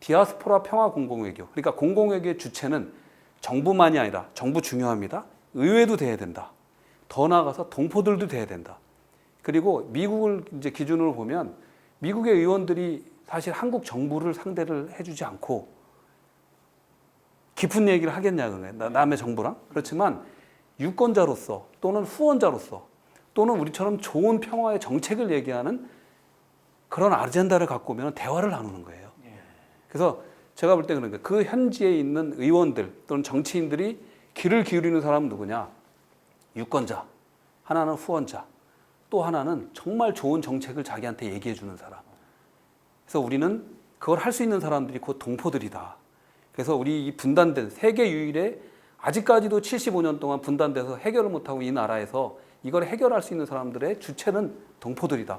디아스포라 평화 공공외교. 그러니까 공공외교의 주체는 정부만이 아니라 정부 중요합니다. 의회도 돼야 된다. 더 나아가서 동포들도 돼야 된다. 그리고 미국을 이제 기준으로 보면 미국의 의원들이 사실 한국 정부를 상대를 해주지 않고 깊은 얘기를 하겠냐고요. 남의 정부랑. 그렇지만 유권자로서 또는 후원자로서 또는 우리처럼 좋은 평화의 정책을 얘기하는 그런 아젠다를 갖고 오면 대화를 나누는 거예요. 그래서 제가 볼 때 그런 거예요. 그 현지에 있는 의원들 또는 정치인들이 귀를 기울이는 사람은 누구냐? 유권자, 하나는 후원자, 또 하나는 정말 좋은 정책을 자기한테 얘기해 주는 사람. 그래서 우리는 그걸 할 수 있는 사람들이 곧 동포들이다. 그래서 우리 이 분단된 세계 유일의 아직까지도 75년 동안 분단돼서 해결을 못하고 이 나라에서 이걸 해결할 수 있는 사람들의 주체는 동포들이다.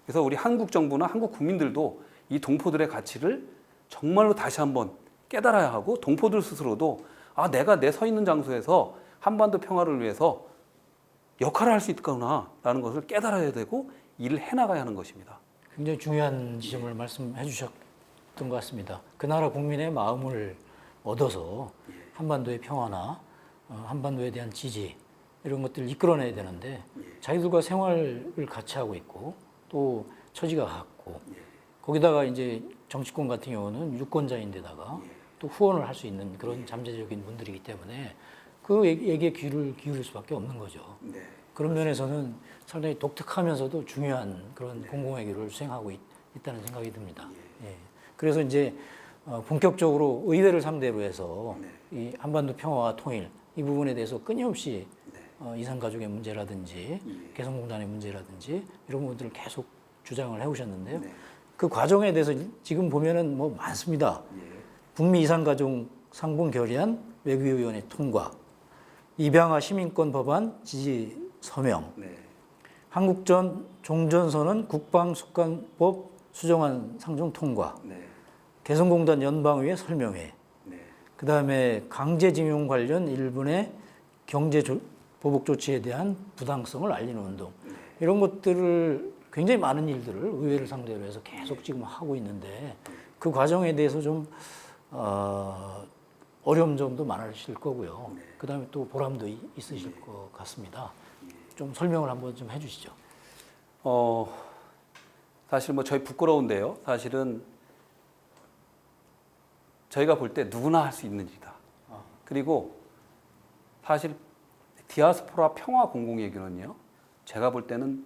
그래서 우리 한국 정부나 한국 국민들도 이 동포들의 가치를 정말로 다시 한번 깨달아야 하고 동포들 스스로도 아 내가 내 서 있는 장소에서 한반도 평화를 위해서 역할을 할 수 있구나라는 것을 깨달아야 되고 일을 해나가야 하는 것입니다. 굉장히 중요한 지점을 말씀해 주셨던 것 같습니다. 그 나라 국민의 마음을 얻어서 한반도의 평화나 한반도에 대한 지지 이런 것들을 이끌어내야 되는데 자기들과 생활을 같이 하고 있고 또 처지가 같고 거기다가 이제 정치권 같은 경우는 유권자인데다가 또 후원을 할 수 있는 그런 잠재적인 분들이기 때문에 그 얘기에 귀를 기울일 수밖에 없는 거죠. 그런 면에서는 상당히 독특하면서도 중요한 그런 공공외교를 수행하고 있다는 생각이 듭니다. 예. 그래서 이제 본격적으로 의회를 상대로 해서 이 한반도 평화와 통일 이 부분에 대해서 끊임없이 이산가족의 문제라든지 개성공단의 문제라든지 이런 부분들을 계속 주장을 해오셨는데요. 그 과정에 대해서 지금 보면은 뭐 많습니다. 북미 이산가족 상봉 결의안 외교위원회 통과, 입양아 시민권 법안 지지 서명, 한국전 종전선언 국방수권법 수정안 상정 통과, 개성공단 연방의회 설명회, 그 다음에 강제징용 관련 일본의 보복 조치에 대한 부당성을 알리는 운동, 이런 것들을 굉장히 많은 일들을 의회를 상대로 해서 계속 지금 하고 있는데 그 과정에 대해서 좀 어려운 점도 많으실 거고요. 그 다음에 또 보람도 있으실 것 같습니다. 좀 설명을 한번 좀 해주시죠. 사실 뭐 저희 부끄러운데요. 사실은 저희가 볼 때 누구나 할 수 있는 일이다. 그리고 사실 디아스포라 평화 공공외교는요. 제가 볼 때는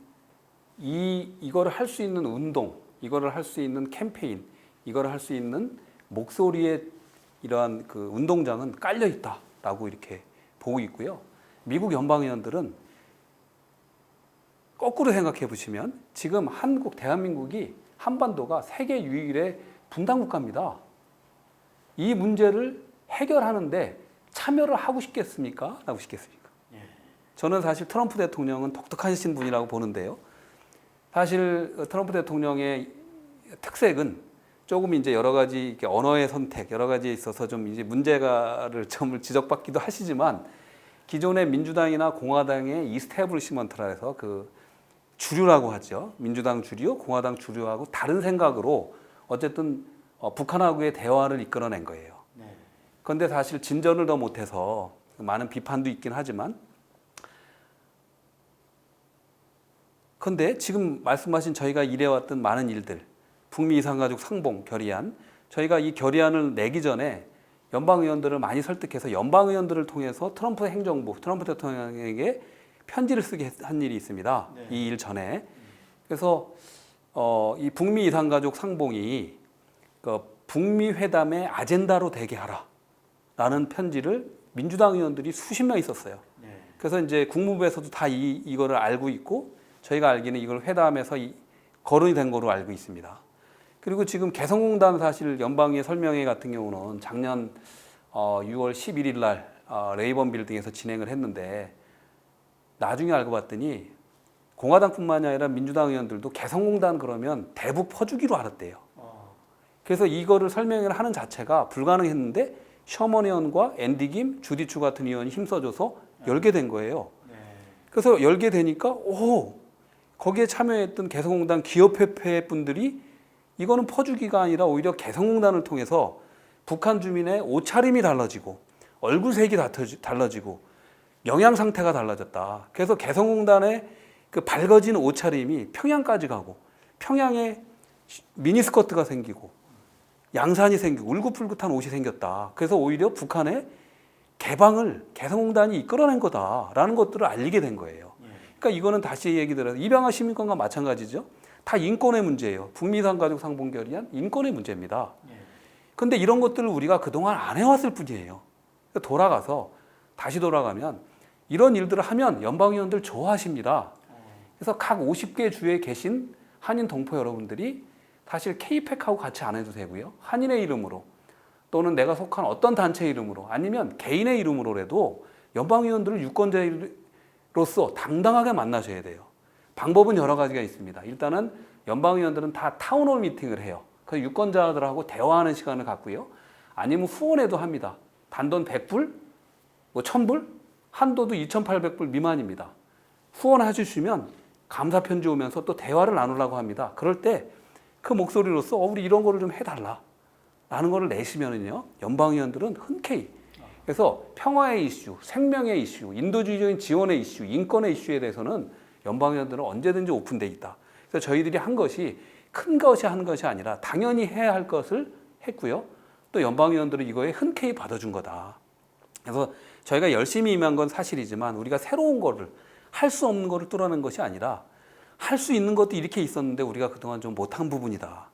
이거를 할 수 있는 운동, 이거를 할 수 있는 캠페인, 이거를 할 수 있는 목소리의 이러한 그 운동장은 깔려 있다라고 이렇게 보고 있고요. 미국 연방의원들은 거꾸로 생각해 보시면 지금 대한민국이 한반도가 세계 유일의 분단 국가입니다. 이 문제를 해결하는데 참여를 하고 싶겠습니까? 하고 싶겠습니까? 저는 사실 트럼프 대통령은 독특하신 분이라고 보는데요. 사실 트럼프 대통령의 특색은 조금 이제 여러 가지 이렇게 언어의 선택, 여러 가지에 있어서 좀 이제 문제가를 점을 지적받기도 하시지만 기존의 민주당이나 공화당의 이스태블리시먼트라 해서 그 주류라고 하죠. 민주당 주류, 공화당 주류하고 다른 생각으로 어쨌든 북한하고의 대화를 이끌어낸 거예요. 그런데 사실 진전을 더 못해서 많은 비판도 있긴 하지만 그런데 지금 말씀하신 저희가 일해왔던 많은 일들, 북미 이산가족 상봉 결의안, 저희가 이 결의안을 내기 전에 연방 의원들을 많이 설득해서 연방 의원들을 통해서 트럼프 행정부, 트럼프 대통령에게 편지를 쓰게 한 일이 있습니다. 이 일 전에. 그래서 이 북미 이산가족 상봉이 그 북미 회담의 아젠다로 되게 하라라는 편지를 민주당 의원들이 수십 명 있었어요. 그래서 이제 국무부에서도 다 이거를 알고 있고 저희가 알기는 이걸 회담에서 거론이 된 거로 알고 있습니다. 그리고 지금 개성공단 사실 연방의 설명회 같은 경우는 작년 6월 11일 날 레이번 빌딩에서 진행을 했는데 나중에 알고 봤더니 공화당뿐만이 아니라 민주당 의원들도 개성공단 그러면 대북 퍼주기로 알았대요. 그래서 이거를 설명을 하는 자체가 불가능했는데 셔먼 의원과 앤디 김, 주디 추 같은 의원이 힘써줘서 열게 된 거예요. 그래서 열게 되니까 거기에 참여했던 개성공단 기업협회 분들이 이거는 퍼주기가 아니라 오히려 개성공단을 통해서 북한 주민의 옷차림이 달라지고 얼굴색이 달라지고 영양 상태가 달라졌다. 그래서 개성공단의 그 밝아진 옷차림이 평양까지 가고 평양에 미니스커트가 생기고 양산이 생기고 울긋불긋한 옷이 생겼다. 그래서 오히려 북한의 개방을 개성공단이 이끌어낸 거다라는 것들을 알리게 된 거예요. 그러니까 이거는 다시 얘기 들어서 입양아 시민권과 마찬가지죠. 다 인권의 문제예요. 북미 이산가족 상봉 결의안 인권의 문제입니다. 그런데 이런 것들을 우리가 그동안 안 해왔을 뿐이에요. 다시 돌아가면 이런 일들을 하면 연방의원들 좋아하십니다. 그래서 각 50개 주에 계신 한인 동포 여러분들이 사실 K-팩하고 같이 안 해도 되고요. 한인의 이름으로 또는 내가 속한 어떤 단체 이름으로 아니면 개인의 이름으로라도 연방의원들을 유권자로서 당당하게 만나셔야 돼요. 방법은 여러 가지가 있습니다. 일단은 연방의원들은 다 타운홀 미팅을 해요. 그래서 유권자들하고 대화하는 시간을 갖고요. 아니면 후원회도 합니다. 단돈 100불, 1000불, 한도도 2,800불 미만입니다. 후원해 주시면 감사 편지 오면서 또 대화를 나누려고 합니다. 그럴 때 그 목소리로서 우리 이런 거를 좀 해달라 라는 거를 내시면은요, 연방의원들은 흔쾌히. 그래서 평화의 이슈, 생명의 이슈, 인도주의적인 지원의 이슈, 인권의 이슈에 대해서는 연방의원들은 언제든지 오픈돼 있다. 그래서 저희들이 한 것이 큰 것이 한 것이 아니라 당연히 해야 할 것을 했고요. 또 연방의원들은 이거에 흔쾌히 받아준 거다. 그래서 저희가 열심히 임한 건 사실이지만 우리가 새로운 거를 할 수 없는 거를 뚫어낸 것이 아니라 할 수 있는 것도 이렇게 있었는데 우리가 그동안 좀 못한 부분이다.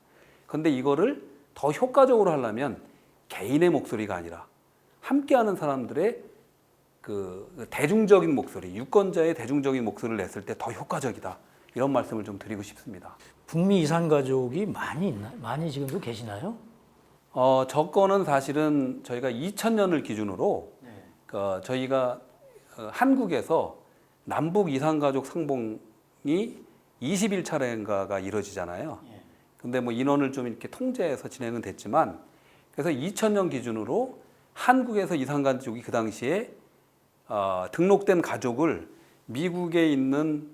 그런데 이거를 더 효과적으로 하려면 개인의 목소리가 아니라 함께하는 사람들의 그 대중적인 목소리, 유권자의 대중적인 목소리를 냈을 때 더 효과적이다. 이런 말씀을 좀 드리고 싶습니다. 북미 이산가족이 많이 있나? 많이 지금도 계시나요? 저거는 사실은 저희가 2000년을 기준으로 저희가 한국에서 남북 이산가족 상봉이 21차례인가가 이루어지잖아요. 근데 뭐 인원을 좀 이렇게 통제해서 진행은 됐지만 그래서 2000년 기준으로 한국에서 이산가족이 그 당시에 등록된 가족을 미국에 있는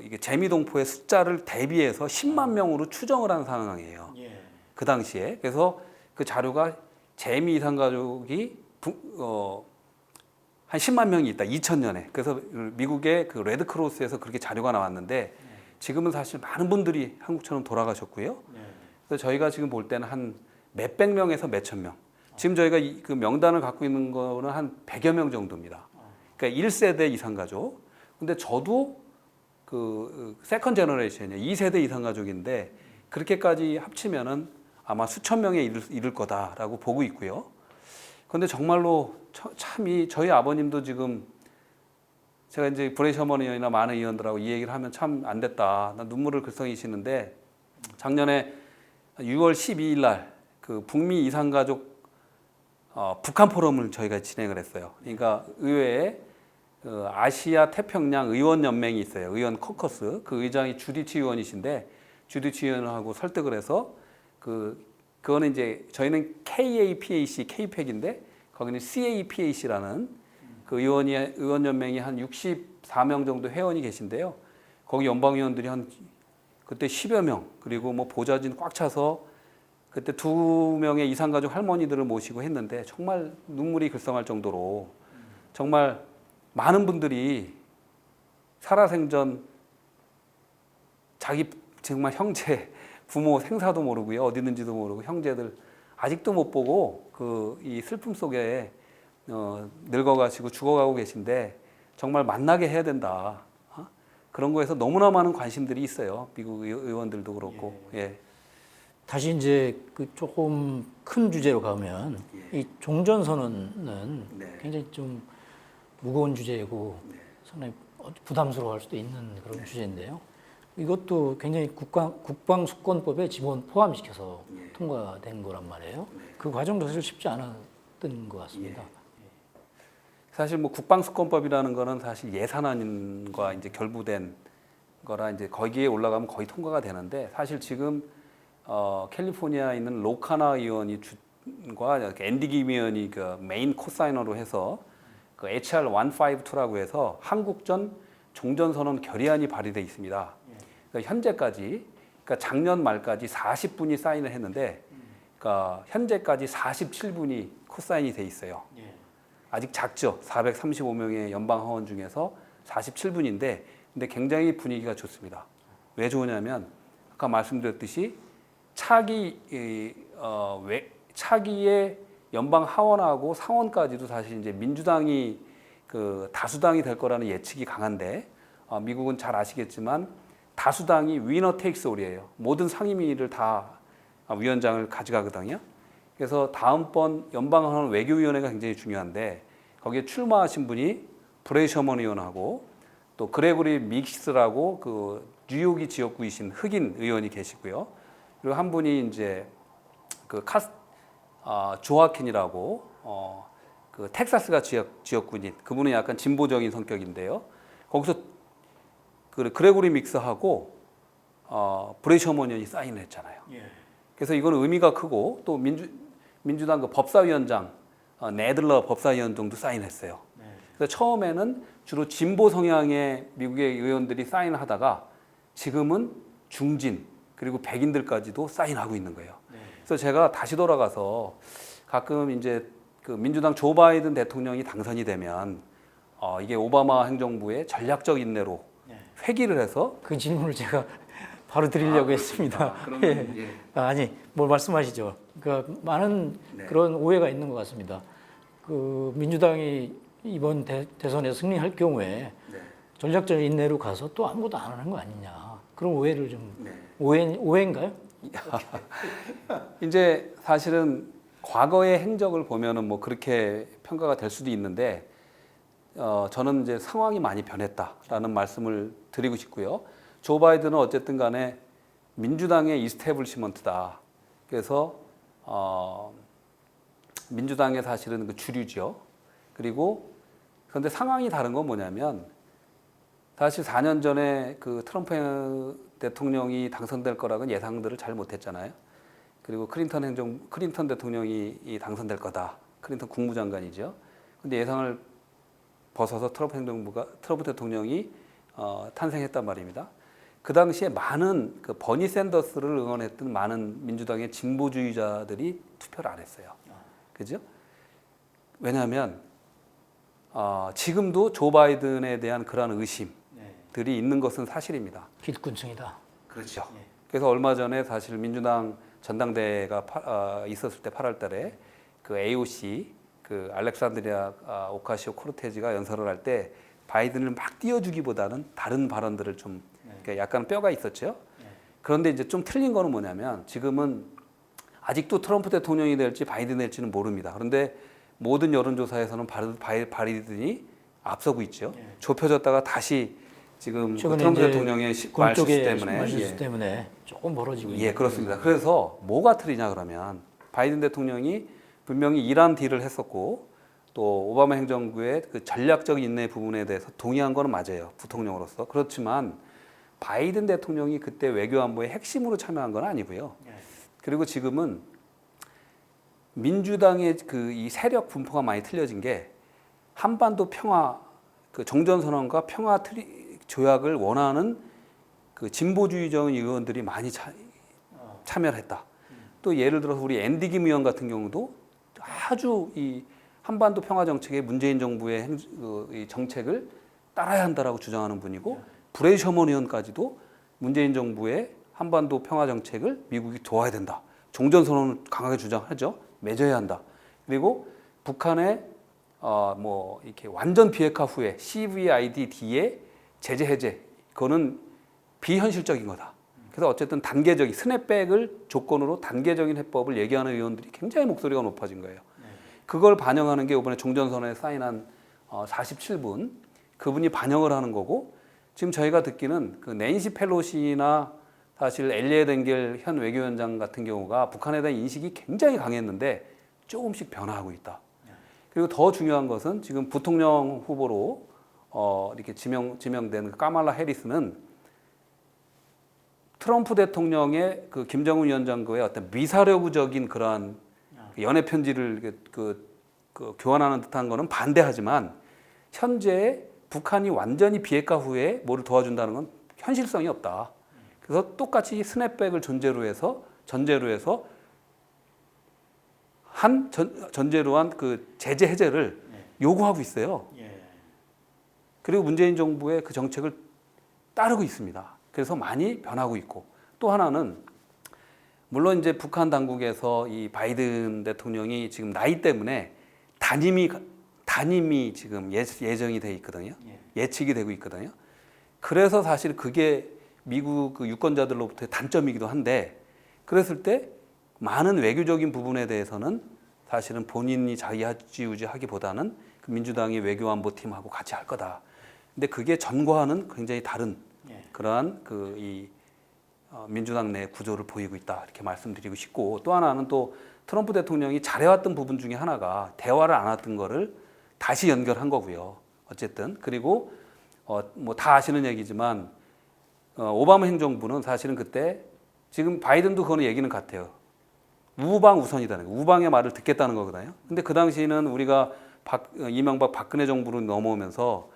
이게 재미동포의 숫자를 대비해서 10만 명으로 추정을 한 상황이에요. 그 당시에. 그래서 그 자료가 재미 이산가족이 한 10만 명이 있다. 2000년에. 그래서 미국의 그 레드크로스에서 그렇게 자료가 나왔는데 지금은 사실 많은 분들이 한국처럼 돌아가셨고요. 그래서 저희가 지금 볼 때는 한 몇백 명에서 몇천 명. 지금 저희가 그 명단을 갖고 있는 거는 한 100여 명 정도입니다. 그러니까 1세대 이산가족. 근데 저도 그 세컨 제너레이션이에요. 2세대 이산가족인데 그렇게까지 합치면은 아마 수천 명에 이를 거다라고 보고 있고요. 그런데 정말로 참 저희 아버님도 지금 제가 이제 브레이 셔먼 의원이나 많은 의원들하고 이 얘기를 하면 참 안 됐다. 나 눈물을 글썽이시는데 작년에 6월 12일 날 그 북미 이산가족 북한 포럼을 저희가 진행을 했어요. 그러니까 의회에 아시아 태평양 의원 연맹이 있어요. 의원 커커스. 그 의장이 주디치 의원이신데 주디치 의원하고 설득을 해서 그거는 이제 저희는 KAPAC, KPEC인데 거기는 CAPAC라는 그 의원 연맹이 한 64명 정도 회원이 계신데요. 거기 연방 의원들이 한 그때 10여 명 그리고 뭐 보좌진 꽉 차서 그때 2명의 이산가족 할머니들을 모시고 했는데 정말 눈물이 글썽할 정도로 정말 많은 분들이 살아생전 자기 정말 형제, 부모 생사도 모르고요. 어디 있는지도 모르고 형제들 아직도 못 보고 이 슬픔 속에 늙어가시고 죽어가고 계신데 정말 만나게 해야 된다. 그런 거에서 너무나 많은 관심들이 있어요. 미국 의원들도 그렇고. 예. 다시 이제 그 조금 큰 주제로 가면 이 종전선언은 굉장히 좀 무거운 주제이고 상당히 부담스러워할 수도 있는 그런 주제인데요. 이것도 굉장히 국방수권법에 지원 포함시켜서 통과된 거란 말이에요. 그 과정도 사실 쉽지 않았던 것 같습니다. 사실 뭐 국방수권법이라는 거는 사실 예산안과 이제 결부된 거라 이제 거기에 올라가면 거의 통과가 되는데 사실 지금 캘리포니아에 있는 로카나 의원과 앤디 김 의원이 그 메인 코사이너로 해서 그 HR 152라고 해서 한국전 종전선언 결의안이 발의돼 있습니다. 그러니까 현재까지, 그러니까 작년 말까지 40분이 사인을 했는데, 그러니까 현재까지 47분이 코사인이 돼 있어요. 아직 작죠. 435명의 연방 하원 중에서 47분인데, 근데 굉장히 분위기가 좋습니다. 왜 좋으냐면 아까 말씀드렸듯이 차기의 연방 하원하고 상원까지도 사실 이제 민주당이 그 다수당이 될 거라는 예측이 강한데 미국은 잘 아시겠지만 다수당이 위너 테이크스 올이에요. 모든 상임위를 다 위원장을 가져가거든요. 그래서 다음번 연방하원 외교위원회가 굉장히 중요한데 거기에 출마하신 분이 브레이 셔먼 의원하고 또 그레고리 믹스라고 그 뉴욕이 지역구이신 흑인 의원이 계시고요. 그리고 한 분이 이제 그 조아킨이라고 그 텍사스가 지역구인 그분은 약간 진보적인 성격인데요. 거기서 그 그레고리 믹스하고 브레이 셔먼 의원이 사인을 했잖아요. 그래서 이거는 의미가 크고 또 민주당 그 법사위원장 네들러 법사위원장도 사인했어요. 그래서 처음에는 주로 진보 성향의 미국의 의원들이 사인을 하다가 지금은 중진 그리고 백인들까지도 사인하고 있는 거예요. 그래서 제가 다시 돌아가서 가끔 이제 그 민주당 조 바이든 대통령이 당선이 되면 이게 오바마 행정부의 전략적 인내로 회귀를 해서 그 질문을 제가 바로 드리려고 했습니다. 아니, 뭘 말씀하시죠. 그러니까 많은 그런 오해가 있는 것 같습니다. 그 민주당이 이번 대선에 승리할 경우에 전략적 인내로 가서 또 아무것도 안 하는 거 아니냐. 그런 오해를 좀 오해인가요? 이제 사실은 과거의 행적을 보면은 뭐 그렇게 평가가 될 수도 있는데 저는 이제 상황이 많이 변했다라는 말씀을 드리고 싶고요. 조 바이든은 어쨌든 간에 민주당의 이스태블리시먼트다. 그래서 민주당의 사실은 그 주류죠. 그리고 그런데 상황이 다른 건 뭐냐면 사실 4년 전에 그 트럼프 대통령이 당선될 거라고는 예상들을 잘 못했잖아요. 그리고 클린턴 대통령이 당선될 거다. 클린턴 국무장관이죠. 근데 예상을 벗어서 트럼프 대통령이 탄생했단 말입니다. 그 당시에 많은 그 버니 샌더스를 응원했던 많은 민주당의 진보주의자들이 투표를 안 했어요. 그죠? 왜냐하면 지금도 조 바이든에 대한 그러한 의심들이 있는 것은 사실입니다. 기득권층이다. 그렇죠. 그래서 얼마 전에 사실 민주당 전당대회가 있었을 때 8월 달에 그 AOC 그 알렉산드리아 오카시오 코르테지가 연설을 할 때 바이든을 막 띄워주기보다는 다른 발언들을 좀 그러니까 약간 뼈가 있었죠. 그런데 이제 좀 틀린 거는 뭐냐면 지금은 아직도 트럼프 대통령이 될지 바이든 될지는 모릅니다. 그런데 모든 여론조사에서는 바이든이 앞서고 있죠. 좁혀졌다가 다시 지금 그 트럼프 대통령의 말실수 때문에 조금 벌어지고 있는. 그렇습니다. 그래서 뭐가 틀리냐 그러면 바이든 대통령이 분명히 이란 딜을 했었고 또 오바마 행정부의 그 전략적 인내 부분에 대해서 동의한 거는 맞아요. 부통령으로서. 그렇지만 바이든 대통령이 그때 외교안보의 핵심으로 참여한 건 아니고요. 그리고 지금은 민주당의 그 이 세력 분포가 많이 틀려진 게 한반도 평화 그 종전선언과 평화 조약을 원하는 그 진보주의적인 의원들이 많이 참여를 했다. 또 예를 들어서 우리 앤디 김 의원 같은 경우도 아주 이 한반도 평화 정책에 문재인 정부의 이 정책을 따라야 한다라고 주장하는 분이고 브레이 셔먼 의원까지도 문재인 정부의 한반도 평화 정책을 미국이 도와야 된다. 종전선언을 강하게 주장하죠. 맺어야 한다. 그리고 북한의 뭐 이렇게 완전 비핵화 후에 CVID의 제재 해제 그거는 비현실적인 거다. 그래서 어쨌든 단계적인 스냅백을 조건으로 단계적인 해법을 얘기하는 의원들이 굉장히 목소리가 높아진 거예요. 그걸 반영하는 게 이번에 종전선언에 사인한 47분 그분이 반영을 하는 거고 지금 저희가 듣기는 그 낸시 펠로시나 사실 엘리에 댕겔 현 외교위원장 같은 경우가 북한에 대한 인식이 굉장히 강했는데 조금씩 변화하고 있다. 그리고 더 중요한 것은 지금 부통령 후보로 이렇게 지명된 까말라 해리스는 트럼프 대통령의 그 김정은 위원장과의 어떤 미사려구적인 그러한 연애 편지를 교환하는 듯한 거는 반대하지만 현재 북한이 완전히 비핵화 후에 뭐를 도와준다는 건 현실성이 없다. 그래서 똑같이 스냅백을 전제로 해서 전제로 한 그 제재 해제를 요구하고 있어요. 그리고 문재인 정부의 그 정책을 따르고 있습니다. 그래서 많이 변하고 있고 또 하나는 물론 이제 북한 당국에서 이 바이든 대통령이 지금 나이 때문에 단임이 지금 예정이 돼 있거든요. 예측이 되고 있거든요. 그래서 사실 그게 미국 그 유권자들로부터의 단점이기도 한데 그랬을 때 많은 외교적인 부분에 대해서는 사실은 본인이 자기하지우지하기보다는 그 민주당의 외교안보팀하고 같이 할 거다. 근데 그게 전과와는 굉장히 다른 그러한 민주당 내 구조를 보이고 있다 이렇게 말씀드리고 싶고 또 하나는 또 트럼프 대통령이 잘해왔던 부분 중에 하나가 대화를 안 했던 거를 다시 연결한 거고요. 어쨌든 그리고 뭐 다 아시는 얘기지만 오바마 행정부는 사실은 그때 지금 바이든도 그거는 얘기는 같아요. 우방 우선이다는 거. 우방의 말을 듣겠다는 거거든요. 근데 그 당시에는 우리가 이명박 박근혜 정부로 넘어오면서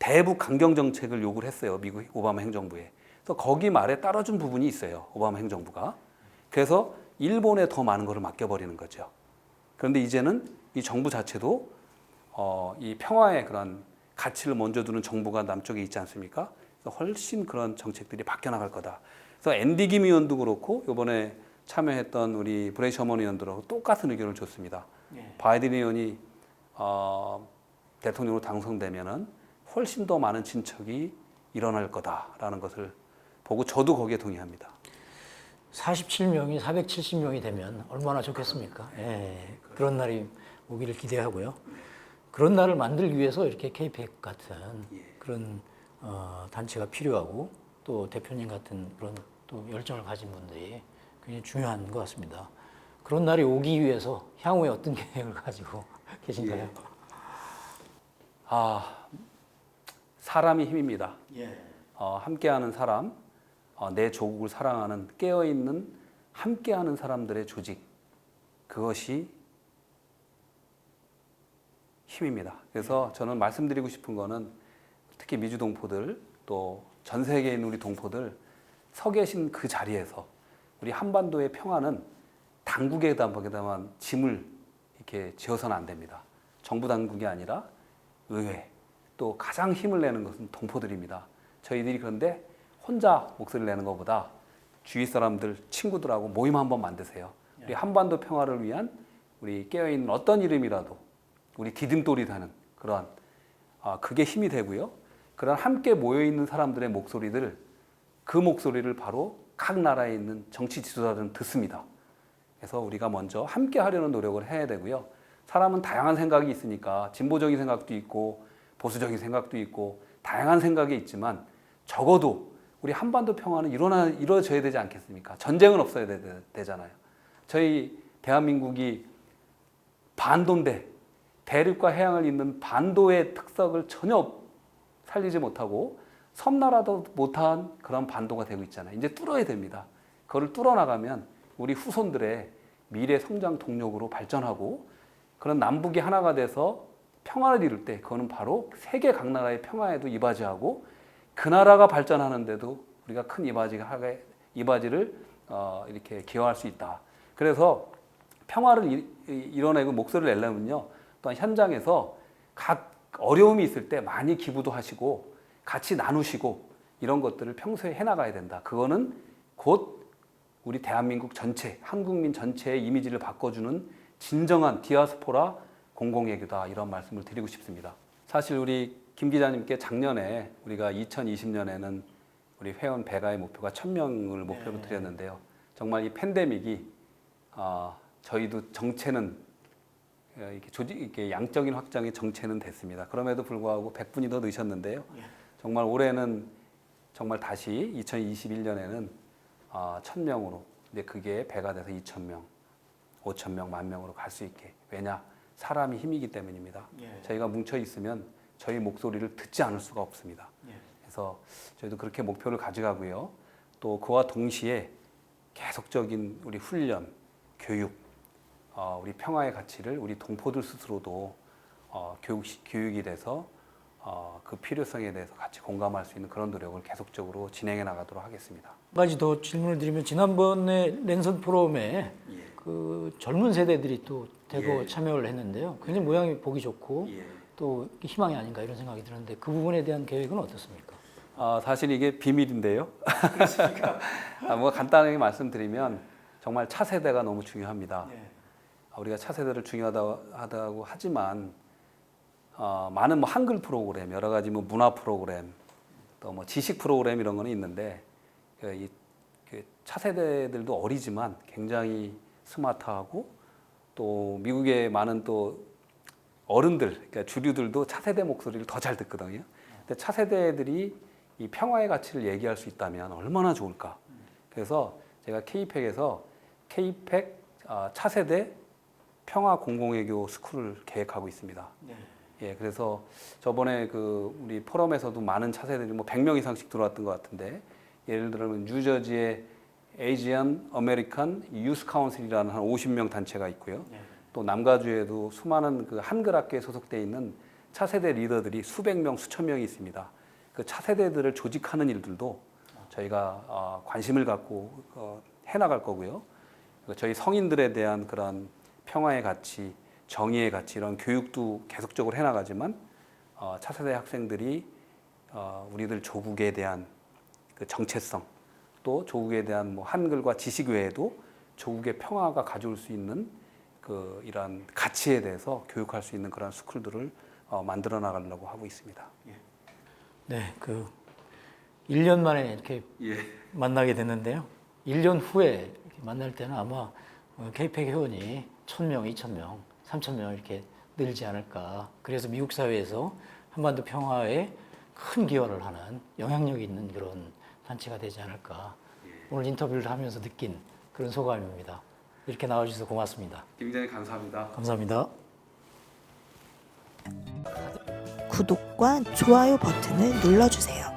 대북 강경 정책을 요구를 했어요. 미국 오바마 행정부에. 그래서 거기 말에 따라준 부분이 있어요. 오바마 행정부가. 그래서 일본에 더 많은 것을 맡겨버리는 거죠. 그런데 이제는 이 정부 자체도 이 평화의 그런 가치를 먼저 두는 정부가 남쪽에 있지 않습니까? 그래서 훨씬 그런 정책들이 바뀌어 나갈 거다. 그래서 앤디 김 의원도 그렇고 이번에 참여했던 우리 브레이 셔먼 의원들하고 똑같은 의견을 줬습니다. 바이든 의원이 대통령으로 당선되면은 훨씬 더 많은 진척이 일어날 거다라는 것을 보고 저도 거기에 동의합니다. 47명이 470명이 되면 얼마나 좋겠습니까? 그런 날이 오기를 기대하고요. 그런 날을 만들기 위해서 이렇게 KPEC 같은 그런 단체가 필요하고 또 대표님 같은 그런 또 열정을 가진 분들이 굉장히 중요한 것 같습니다. 그런 날이 오기 위해서 향후에 어떤 계획을 가지고 계신가요? 사람이 힘입니다. 함께하는 사람, 내 조국을 사랑하는 깨어있는 함께하는 사람들의 조직 그것이 힘입니다. 그래서 저는 말씀드리고 싶은 거는 특히 미주 동포들 또 전 세계에 있는 우리 동포들 서 계신 그 자리에서 우리 한반도의 평화는 당국에다만 짐을 이렇게 지어서는 안 됩니다. 정부 당국이 아니라 의회 또 가장 힘을 내는 것은 동포들입니다. 저희들이 그런데 혼자 목소리를 내는 것보다 주위 사람들, 친구들하고 모임 한번 만드세요. 우리 한반도 평화를 위한 우리 깨어있는 어떤 이름이라도 우리 디딤돌이 되는 그러한 그게 힘이 되고요. 그런 함께 모여있는 사람들의 목소리들 그 목소리를 바로 각 나라에 있는 정치 지도자들은 듣습니다. 그래서 우리가 먼저 함께 하려는 노력을 해야 되고요. 사람은 다양한 생각이 있으니까 진보적인 생각도 있고 보수적인 생각도 있고 다양한 생각이 있지만 적어도 우리 한반도 평화는 이루어져야 되지 않겠습니까? 전쟁은 없어야 되잖아요. 저희 대한민국이 반도인데 대륙과 해양을 잇는 반도의 특성을 전혀 살리지 못하고 섬나라도 못한 그런 반도가 되고 있잖아요. 이제 뚫어야 됩니다. 그걸 뚫어 나가면 우리 후손들의 미래 성장 동력으로 발전하고 그런 남북이 하나가 돼서 평화를 이룰 때 그거는 바로 세계 각 나라의 평화에도 이바지하고 그 나라가 발전하는데도 우리가 큰 이바지를 이렇게 기여할 수 있다. 그래서 평화를 이뤄내고 목소리를 내려면요, 또한 현장에서 각 어려움이 있을 때 많이 기부도 하시고 같이 나누시고 이런 것들을 평소에 해나가야 된다. 그거는 곧 우리 대한민국 전체, 한국민 전체의 이미지를 바꿔주는 진정한 디아스포라 공공외교다, 이런 말씀을 드리고 싶습니다. 사실 우리 김 기자님께 작년에 우리가 2020년에는 우리 회원 배가의 목표가 1,000명을 목표로 드렸는데요. 정말 이 팬데믹이 저희도 정체는 이렇게 양적인 확장의 정체는 됐습니다. 그럼에도 불구하고 100분이 더 넣으셨는데요. 정말 올해는 정말 다시 2021년에는 1,000명으로, 근데 그게 배가 돼서 2,000명, 5,000명, 10,000명으로 갈 수 있게. 왜냐? 사람이 힘이기 때문입니다. 저희가 뭉쳐 있으면 저희 목소리를 듣지 않을 수가 없습니다. 그래서 저희도 그렇게 목표를 가져가고요. 또 그와 동시에 계속적인 우리 훈련, 교육, 우리 평화의 가치를 우리 동포들 스스로도 교육이 돼서 그 필요성에 대해서 같이 공감할 수 있는 그런 노력을 계속적으로 진행해 나가도록 하겠습니다. 한 가지 더 질문을 드리면, 지난번에 랜선 포럼에 그 젊은 세대들이 또 대거 참여를 했는데요. 굉장히 모양이 보기 좋고 또 희망이 아닌가 이런 생각이 드는데, 그 부분에 대한 계획은 어떻습니까? 사실 이게 비밀인데요. 뭐 간단하게 말씀드리면 정말 차세대가 너무 중요합니다. 우리가 차세대를 중요하다고 하지만 많은 뭐 한글 프로그램, 여러 가지 뭐 문화 프로그램, 또 뭐 지식 프로그램 이런 거는 있는데, 이 차세대들도 어리지만 굉장히 스마트하고, 또 미국의 많은 또 어른들, 그러니까 주류들도 차세대 목소리를 더 잘 듣거든요. 근데 차세대들이 이 평화의 가치를 얘기할 수 있다면 얼마나 좋을까. 그래서 제가 K-팩에서 K-팩 차세대 평화 공공외교 스쿨을 계획하고 있습니다. 그래서 저번에 그 우리 포럼에서도 많은 차세대들이 뭐 100명 이상씩 들어왔던 것 같은데, 예를 들면 뉴저지의 에이지안 어메리칸 유스 카운슬이라는 한 50명 단체가 있고요. 또 남가주에도 수많은 그 한글 학교에 소속돼 있는 차세대 리더들이 수백 명, 수천 명이 있습니다. 그 차세대들을 조직하는 일들도 저희가 관심을 갖고 해나갈 거고요. 저희 성인들에 대한 그런 평화의 가치, 정의의 가치, 이런 교육도 계속적으로 해나가지만 차세대 학생들이 우리들 조국에 대한 그 정체성, 또 조국에 대한 뭐 한글과 지식 외에도 조국의 평화가 가져올 수 있는 그 이런 가치에 대해서 교육할 수 있는 그런 스쿨들을 만들어 나가려고 하고 있습니다. 네, 그 1년 만에 이렇게 만나게 됐는데요. 1년 후에 이렇게 만날 때는 아마 K-팩 회원이 1,000명, 2,000명, 3,000명 이렇게 늘지 않을까. 그래서 미국 사회에서 한반도 평화에 큰 기여를 하는 영향력이 있는 그런 단체가 되지 않을까. 오늘 인터뷰를 하면서 느낀 그런 소감입니다. 이렇게 나와주셔서 고맙습니다. 굉장히 감사합니다. 감사합니다. 구독과 좋아요 버튼을 눌러주세요.